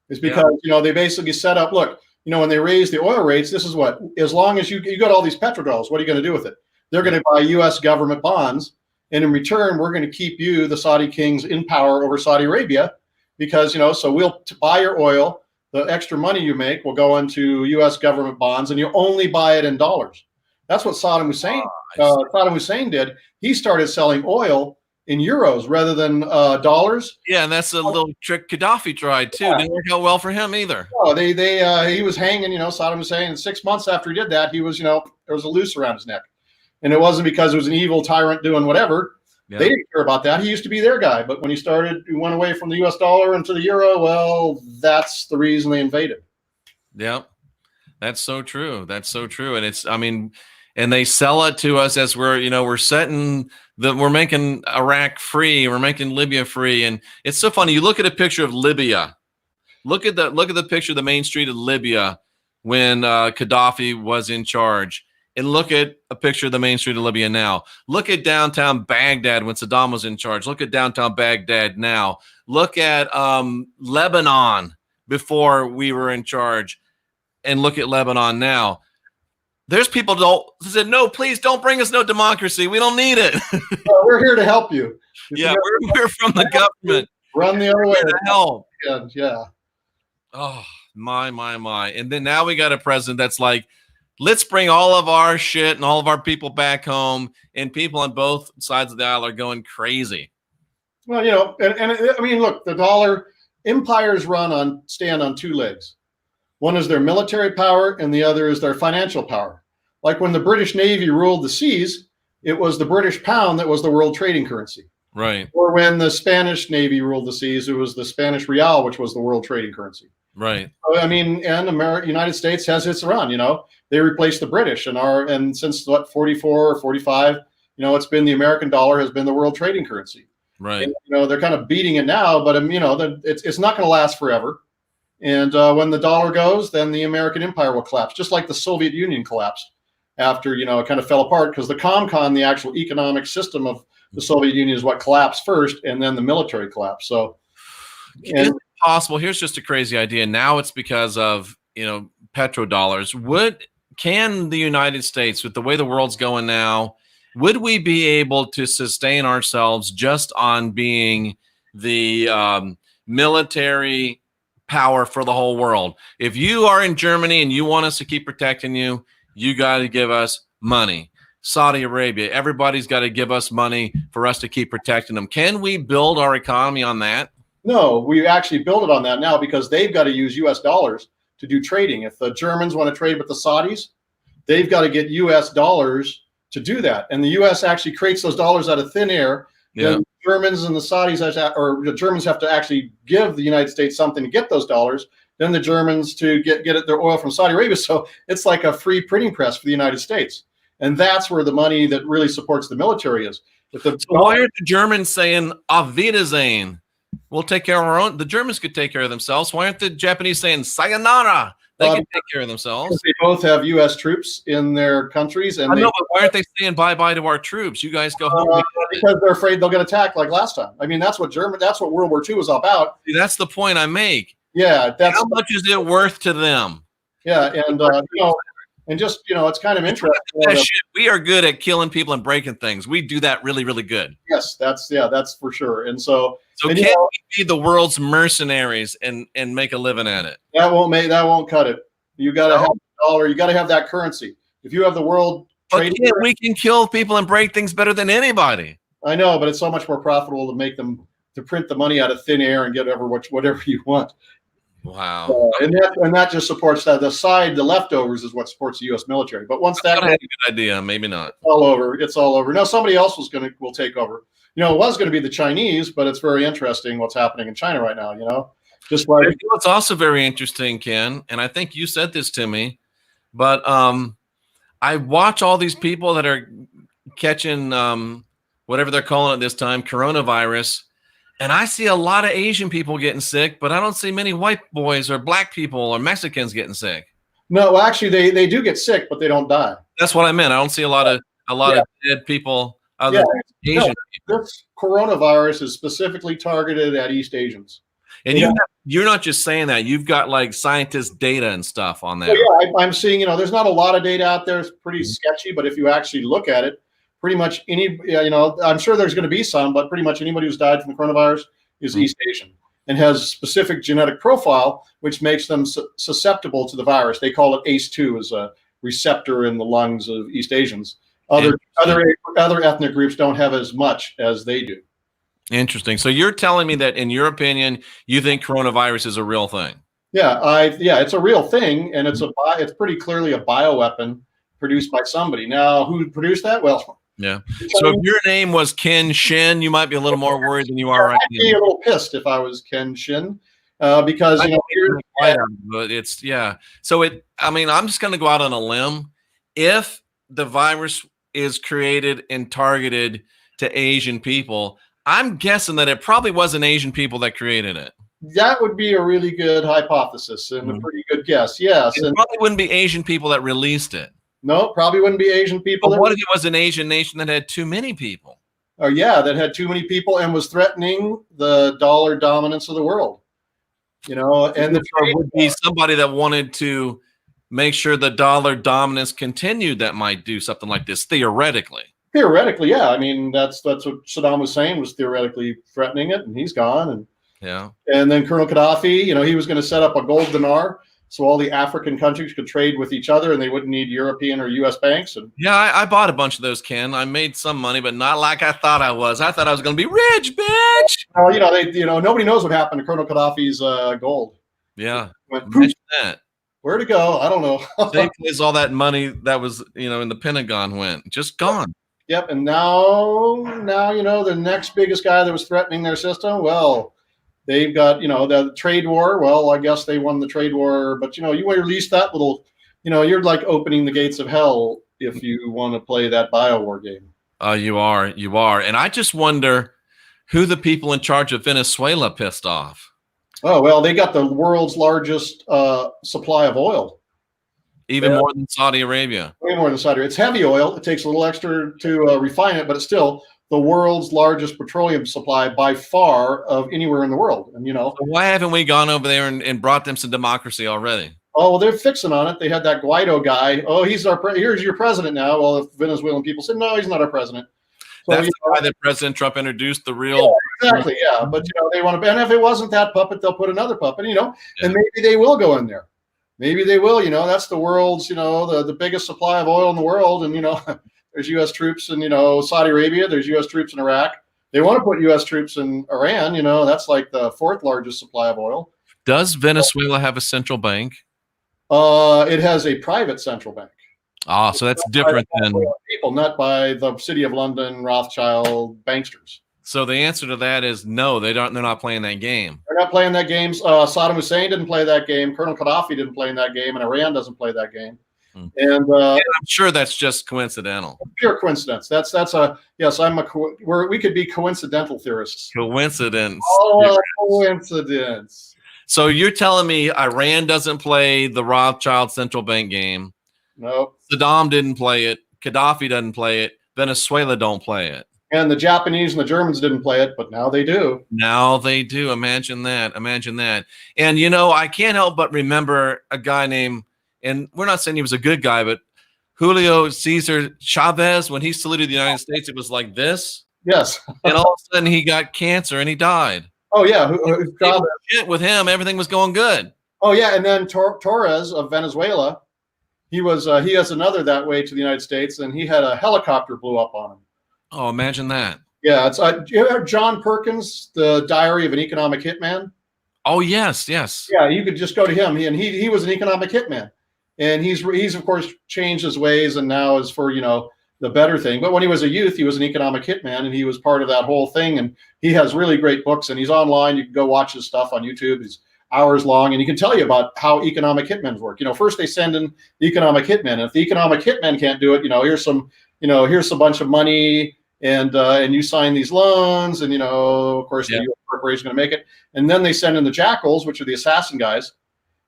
It's because, they basically set up, look, when they raise the oil rates, this is what, as long as you got all these petrodollars, what are you going to do with it? They're going to buy U.S. government bonds. And in return, we're going to keep you, the Saudi kings, in power over Saudi Arabia because, so we'll buy your oil. The extra money you make will go into U.S. government bonds, and you only buy it in dollars. That's what Saddam Hussein did. He started selling oil in euros rather than dollars. Yeah, and that's a little trick Gaddafi tried too. Didn't work out well for him either. No, he was hanging, Saddam Hussein. And 6 months after he did that, he was, there was a noose around his neck, and it wasn't because it was an evil tyrant doing whatever. Yeah. They didn't care about that. He used to be their guy, but when he went away from the U.S. dollar into the euro. Well, that's the reason they invaded. Yeah, that's so true. That's so true. And and they sell it to us as we're making Iraq free, we're making Libya free, and it's so funny. You look at a picture of Libya. Look at the picture of the main street of Libya when Gaddafi was in charge. And look at a picture of the main street of Libya now. Look at downtown Baghdad when Saddam was in charge. Look at downtown Baghdad now. Look at Lebanon before we were in charge. And look at Lebanon now. There's people who said, "No, please don't bring us no democracy. We don't need it." We're here to help you. Yeah, we're from the government. Run the other way to help. Yeah. Oh, my. And then now we got a president that's like, let's bring all of our shit and all of our people back home, and people on both sides of the aisle are going crazy. Well, look, the dollar empires stand on 2 legs. One is their military power, and the other is their financial power. Like when the British Navy ruled the seas, it was the British pound that was the world trading currency. Right. Or when the Spanish Navy ruled the seas, it was the Spanish real, which was the world trading currency. Right. And United States has its run, They replaced the British and since 44 or 45, it's been the American dollar has been the world trading currency. Right. And, they're kind of beating it now, but it's not going to last forever. And when the dollar goes, then the American empire will collapse, just like the Soviet Union collapsed after, it kind of fell apart because the ComCon, the actual economic system of the Soviet Union, is what collapsed first, and then the military collapsed. So, is it possible? Here's just a crazy idea. Now it's because of, petrodollars. Can the United States, with the way the world's going now, would we be able to sustain ourselves just on being the military power for the whole world. If you are in Germany and you want us to keep protecting you, you got to give us money. Saudi Arabia, everybody's got to give us money for us to keep protecting them. Can we build our economy on that? No, we actually build it on that now because they've got to use US dollars to do trading. If the Germans want to trade with the Saudis, they've got to get US dollars to do that. And the US actually creates those dollars out of thin air. Yeah. The Germans and the Saudis, or the Germans have to actually give the United States something to get those dollars. Then the Germans to get their oil from Saudi Arabia. So it's like a free printing press for the United States. And that's where the money that really supports the military is. So why are the Germans saying, Auf Wiedersehen? We'll take care of our own. The Germans could take care of themselves. Why aren't the Japanese saying sayonara? They can take care of themselves. They both have U.S. troops in their countries. And I know, but why aren't they saying bye-bye to our troops? You guys go home. Because they're afraid they'll get attacked like last time. I mean, that's what World War II was about. See, that's the point I make. Yeah. How much is it worth to them? Yeah. And, and just, it's kind of interesting. We are good at killing people and breaking things. We do that really, really good. Yes, that's for sure. And so can we be the world's mercenaries and make a living at it? That won't cut it. You got to have the dollar. You got to have that currency. If you have the world trading, we can kill people and break things better than anybody. I know, but it's so much more profitable to print the money out of thin air and get whatever you want. Wow. And that just supports that. The leftovers is what supports the U.S. military. But once that, I had a good idea, maybe not. It's all over. No, somebody else will take over. It was going to be the Chinese, but it's very interesting what's happening in China right now. Just like it's also very interesting, Ken, and I think you said this to me, but I watch all these people that are catching whatever they're calling it this time, coronavirus. And I see a lot of Asian people getting sick, but I don't see many white boys or black people or Mexicans getting sick. No, well, actually, they do get sick, but they don't die. That's what I meant. I don't see a lot of dead people other than Asian people. This coronavirus is specifically targeted at East Asians. And you're not just saying that. You've got like scientist data and stuff on that. So, yeah, I'm seeing, there's not a lot of data out there. It's pretty sketchy, but if you actually look at it, pretty much I'm sure there's going to be some, but pretty much anybody who's died from the coronavirus is East Asian and has specific genetic profile, which makes them susceptible to the virus. They call it ACE2 as a receptor in the lungs of East Asians. Other ethnic groups don't have as much as they do. Interesting. So you're telling me that in your opinion, you think coronavirus is a real thing? Yeah, it's a real thing. And it's pretty clearly a bioweapon produced by somebody. Now, who produced that? Well, yeah. So if your name was Ken Shin, you might be a little more worried than you are right now. I'd be a little pissed if I was Ken Shin, because but it's So I'm just going to go out on a limb. If the virus is created and targeted to Asian people, I'm guessing that it probably wasn't Asian people that created it. That would be a really good hypothesis and a pretty good guess. Yes, it probably wouldn't be Asian people that released it. No, probably wouldn't be Asian people. But what if it was an Asian nation that had too many people? Oh, yeah, that had too many people and was threatening the dollar dominance of the world. And there would be somebody that wanted to make sure the dollar dominance continued that might do something like this, theoretically. Theoretically, yeah. I mean, that's what Saddam Hussein was theoretically threatening it, and he's gone. And then Colonel Gaddafi, he was going to set up a gold dinar so all the African countries could trade with each other and they wouldn't need European or U.S. banks. And I bought a bunch of those, Ken. I made some money, but not like I thought I was. I thought I was going to be rich, bitch. Nobody knows what happened to Colonel Gaddafi's gold. Yeah, imagine that. Where'd it go? I don't know. Same place all that money that was, in the Pentagon went, just gone. Yep. And now, the next biggest guy that was threatening their system, well, they've got, the trade war. Well, I guess they won the trade war, but, you release that little, you're like opening the gates of hell if you want to play that bio-war game. You are. And I just wonder who the people in charge of Venezuela pissed off. Oh, well, they got the world's largest supply of oil. Even more than Saudi Arabia. Way more than Saudi Arabia. It's heavy oil. It takes a little extra to refine it, but it's still the world's largest petroleum supply by far of anywhere in the world. And, So why haven't we gone over there and brought them some democracy already? Oh, well, they're fixing on it. They had that Guaido guy. Oh, here's your president now. Well, if Venezuelan people said, no, he's not our president. So, That's the guy that President Trump introduced the real. Yeah, exactly. Yeah. But, they want to, and if it wasn't that puppet, they'll put another puppet, Yeah. and maybe they will go in there. Maybe they will, that's the world's, the biggest supply of oil in the world. And, there's U.S. troops in, Saudi Arabia. There's U.S. troops in Iraq. They want to put U.S. troops in Iran. That's like the fourth largest supply of oil. Does Venezuela have a central bank? It has a private central bank. Ah, so that's different than people, not by the City of London, Rothschild, banksters. So the answer to that is no, they don't. They're not playing that game. They're not playing that game. Saddam Hussein didn't play that game. Colonel Gaddafi didn't play in that game, and Iran doesn't play that game. And I'm sure that's just coincidental. Pure coincidence. That's a yes. We could be coincidental theorists. Coincidence. Oh, coincidence. So you're telling me Iran doesn't play the Rothschild central bank game? Nope. Saddam didn't play it. Gaddafi doesn't play it. Venezuela don't play it. And the Japanese and the Germans didn't play it, but now they do. Now they do. Imagine that. Imagine that. And, I can't help but remember a guy named, and we're not saying he was a good guy, but Julio Cesar Chavez, when he saluted the United States, it was like this. Yes. And all of a sudden he got cancer and he died. Oh, yeah. With him, everything was going good. Oh, yeah. And then Torres of Venezuela, he has another that way to the United States, and he had a helicopter blew up on him. Oh, imagine that. Yeah, it's you ever John Perkins, The Diary of an Economic Hitman? Oh, yes, yes. Yeah, you could just go to him. He was an economic hitman, and he's of course changed his ways and now is for the better thing. But when he was a youth, he was an economic hitman, and he was part of that whole thing. And he has really great books, and he's online. You can go watch his stuff on YouTube. He's hours long, and he can tell you about how economic hitmen work. First they send in the economic hitman, and if the economic hitman can't do it, here's a bunch of money. And you sign these loans, and of course the U.S. corporation is going to make it. And then they send in the jackals, which are the assassin guys.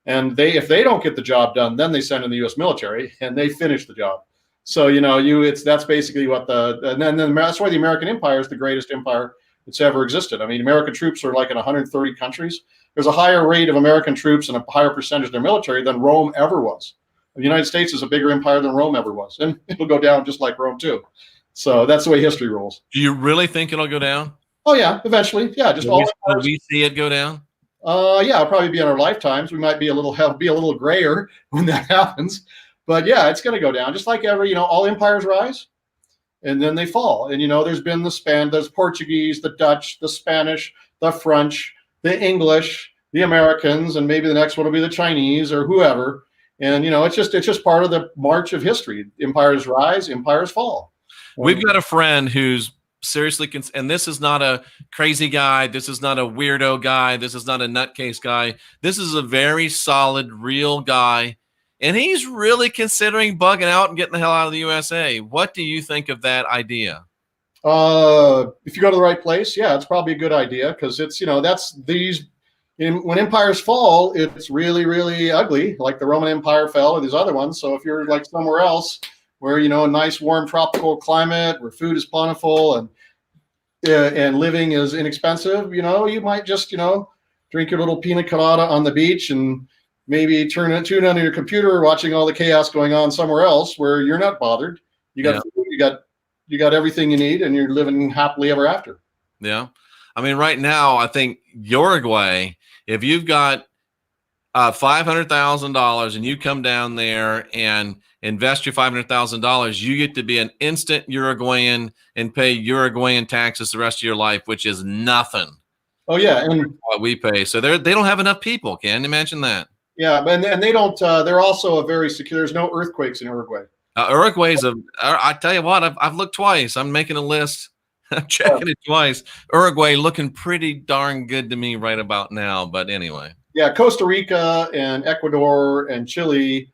And if they don't get the job done, then they send in the U.S. military, and they finish the job. So that's basically what and then that's why the American empire is the greatest empire that's ever existed. I mean, American troops are like in 130 countries. There's a higher rate of American troops and a higher percentage of their military than Rome ever was. The United States is a bigger empire than Rome ever was, and it'll go down just like Rome too. So that's the way history rolls. Do you really think it'll go down? Oh yeah, eventually. Yeah, just all. Will we see it go down? Yeah, it'll probably be in our lifetimes. We might be a little grayer when that happens, but yeah, it's going to go down. Just like all empires rise, and then they fall. And there's been there's Portuguese, the Dutch, the Spanish, the French, the English, the Americans, and maybe the next one will be the Chinese or whoever. And it's just part of the march of history. Empires rise, empires fall. We've got a friend who's seriously, and this is not a crazy guy. This is not a weirdo guy. This is not a nutcase guy. This is a very solid, real guy. And he's really considering bugging out and getting the hell out of the USA. What do you think of that idea? If you go to the right place, yeah, it's probably a good idea, because it's, when empires fall, it's really, really ugly, like the Roman Empire fell or these other ones. So if you're like somewhere else, where a nice warm tropical climate where food is plentiful and living is inexpensive, you might just drink your little pina colada on the beach and maybe tune on your computer watching all the chaos going on somewhere else where you're not bothered. You got food, you got everything you need, and you're living happily ever after. Yeah, I mean, right now I think Uruguay, if you've got $500,000 and you come down there and invest your $500,000, you get to be an instant Uruguayan and pay Uruguayan taxes the rest of your life, which is nothing. Oh yeah, and what we pay. So they don't have enough people. Can you imagine that? Yeah, and they don't. They're also a very secure. There's no earthquakes in Uruguay. Uruguay's I tell you what, I've looked twice. I'm making a list. I'm checking it twice. Uruguay looking pretty darn good to me right about now. But anyway. Yeah, Costa Rica and Ecuador and Chile.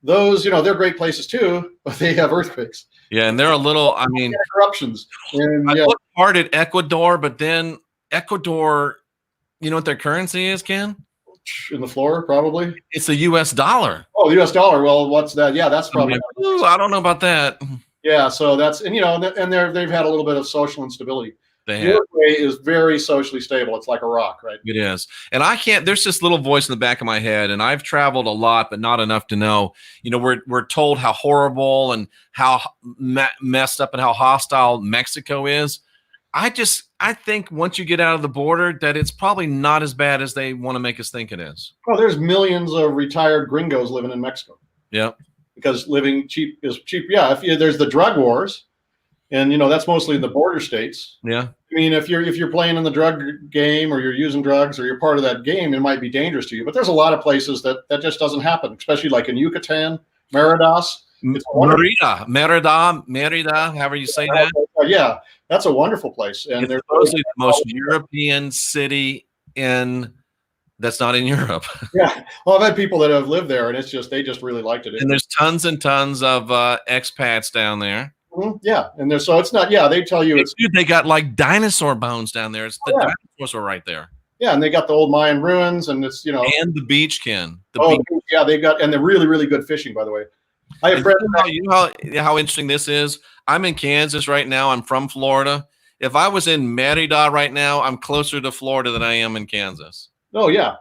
Those, they're great places too, but they have earthquakes. Yeah, and they're a little, eruptions. And, I looked hard at Ecuador, but then Ecuador, you know what their currency is, Ken? In the floor, probably. It's the U.S. dollar. Oh, the U.S. dollar. Well, what's that? Yeah, that's probably. I don't know about that. Yeah, so that's, and they've had a little bit of social instability. They have. Uruguay is very socially stable. It's like a rock, right? It is. And I can't, there's this little voice in the back of my head, and I've traveled a lot, but not enough to know, we're told how horrible and how messed up and how hostile Mexico is. I think once you get out of the border that it's probably not as bad as they want to make us think it is. Well, there's millions of retired gringos living in Mexico. Yeah. Because living cheap is cheap. Yeah. There's the drug wars, and that's mostly in the border states. Yeah. I mean, if you're playing in the drug game, or you're using drugs, or you're part of that game, it might be dangerous to you. But there's a lot of places that just doesn't happen, especially like in Yucatan, Meridas. Merida, however you say that. Yeah, that's a wonderful place. And it's supposedly the most European city that's not in Europe. Yeah. Well, I've had people that have lived there, and they just really liked it. And there's tons and tons of expats down there. Mm-hmm. Yeah. And so it's not, they tell you they got like dinosaur bones down there. It's dinosaurs are right there. Yeah. And they got the old Mayan ruins, and it's, and the beach, Ken. Beach. Yeah. And they're really, really good fishing, by the way. I have friends. You know how interesting this is? I'm in Kansas right now. I'm from Florida. If I was in Merida right now, I'm closer to Florida than I am in Kansas. Oh, yeah.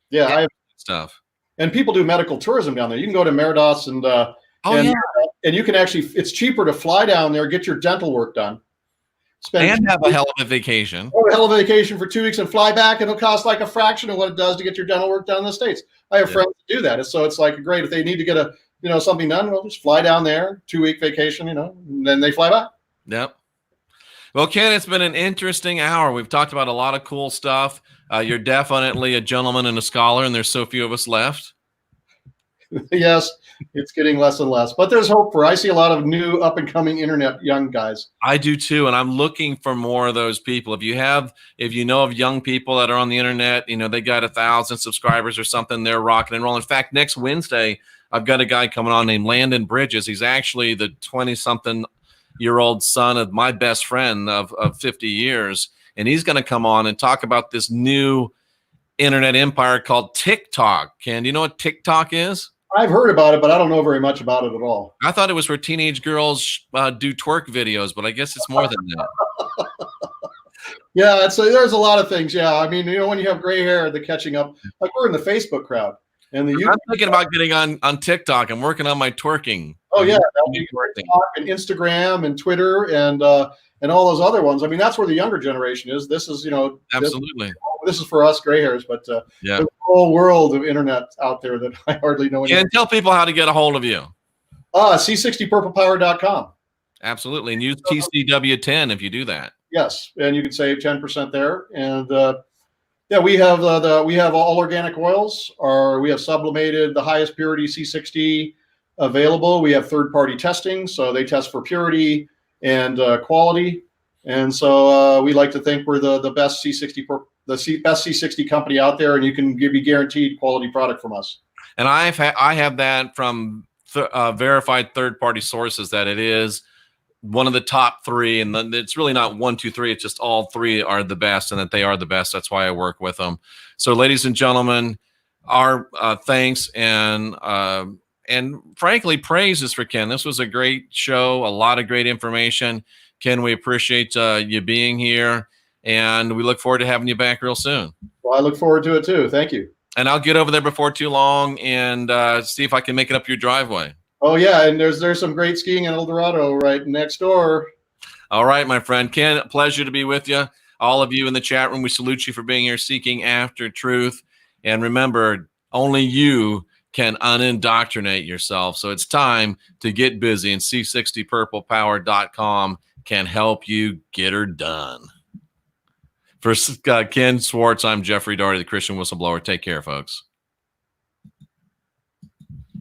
Yeah. I have stuff. And people do medical tourism down there. You can go to Meridas and you can actually, it's cheaper to fly down there, get your dental work done. And have a hell of a vacation. Have a hell of a vacation for 2 weeks and fly back, and it'll cost like a fraction of what it does to get your dental work done in the States. I have friends that do that. So it's like great. If they need to get something done, we'll just fly down there, 2-week vacation, and then they fly back. Yep. Well, Ken, it's been an interesting hour. We've talked about a lot of cool stuff. You're definitely a gentleman and a scholar, and there's so few of us left. Yes, it's getting less and less, but there's hope I see a lot of new up and coming internet young guys. I do too. And I'm looking for more of those people. If you know of young people that are on the internet, they got 1,000 subscribers or something, they're rocking and rolling. In fact, next Wednesday, I've got a guy coming on named Landon Bridges. He's actually the 20-something-year-old son of my best friend of 50 years. And he's going to come on and talk about this new internet empire called TikTok. Ken, do you know what TikTok is? I've heard about it, but I don't know very much about it at all. I thought it was where teenage girls do twerk videos, but I guess it's more than that. Yeah, there's a lot of things. Yeah, I mean, when you have gray hair, the catching up. Like we're in the Facebook crowd, and I'm thinking about getting on TikTok. I'm working on my twerking. Oh yeah, TikTok and Instagram and Twitter and all those other ones. I mean, that's where the younger generation is. This is absolutely. This is for us gray hairs, but there's a whole world of internet out there that I hardly know. And tell people how to get a hold of you. C60purplepower.com. Absolutely, and use TCW10 if you do that. Yes, and you can save 10% there. And we have we have all organic oils, or we have sublimated, the highest purity C60 available. We have third-party testing, so they test for purity and quality. And so we like to think we're the best best C60 company out there, and you can be guaranteed quality product from us. And I have that from verified third-party sources that it is one of the top 3, and it's really not 1, 2, 3. It's just all 3 are the best, and that they are the best. That's why I work with them. So, ladies and gentlemen, our thanks and frankly praises for Ken. This was a great show, a lot of great information. Ken, we appreciate you being here, and we look forward to having you back real soon. Well, I look forward to it too. Thank you. And I'll get over there before too long and see if I can make it up your driveway. Oh yeah, and there's some great skiing in El Dorado right next door. All right, my friend. Ken, pleasure to be with you. All of you in the chat room, we salute you for being here, seeking after truth. And remember, only you can unindoctrinate yourself. So it's time to get busy, and C60purplepower.com can help you get her done. For Ken Swartz, I'm Jeffrey Daugherty, the Christian Whistleblower. Take care, folks.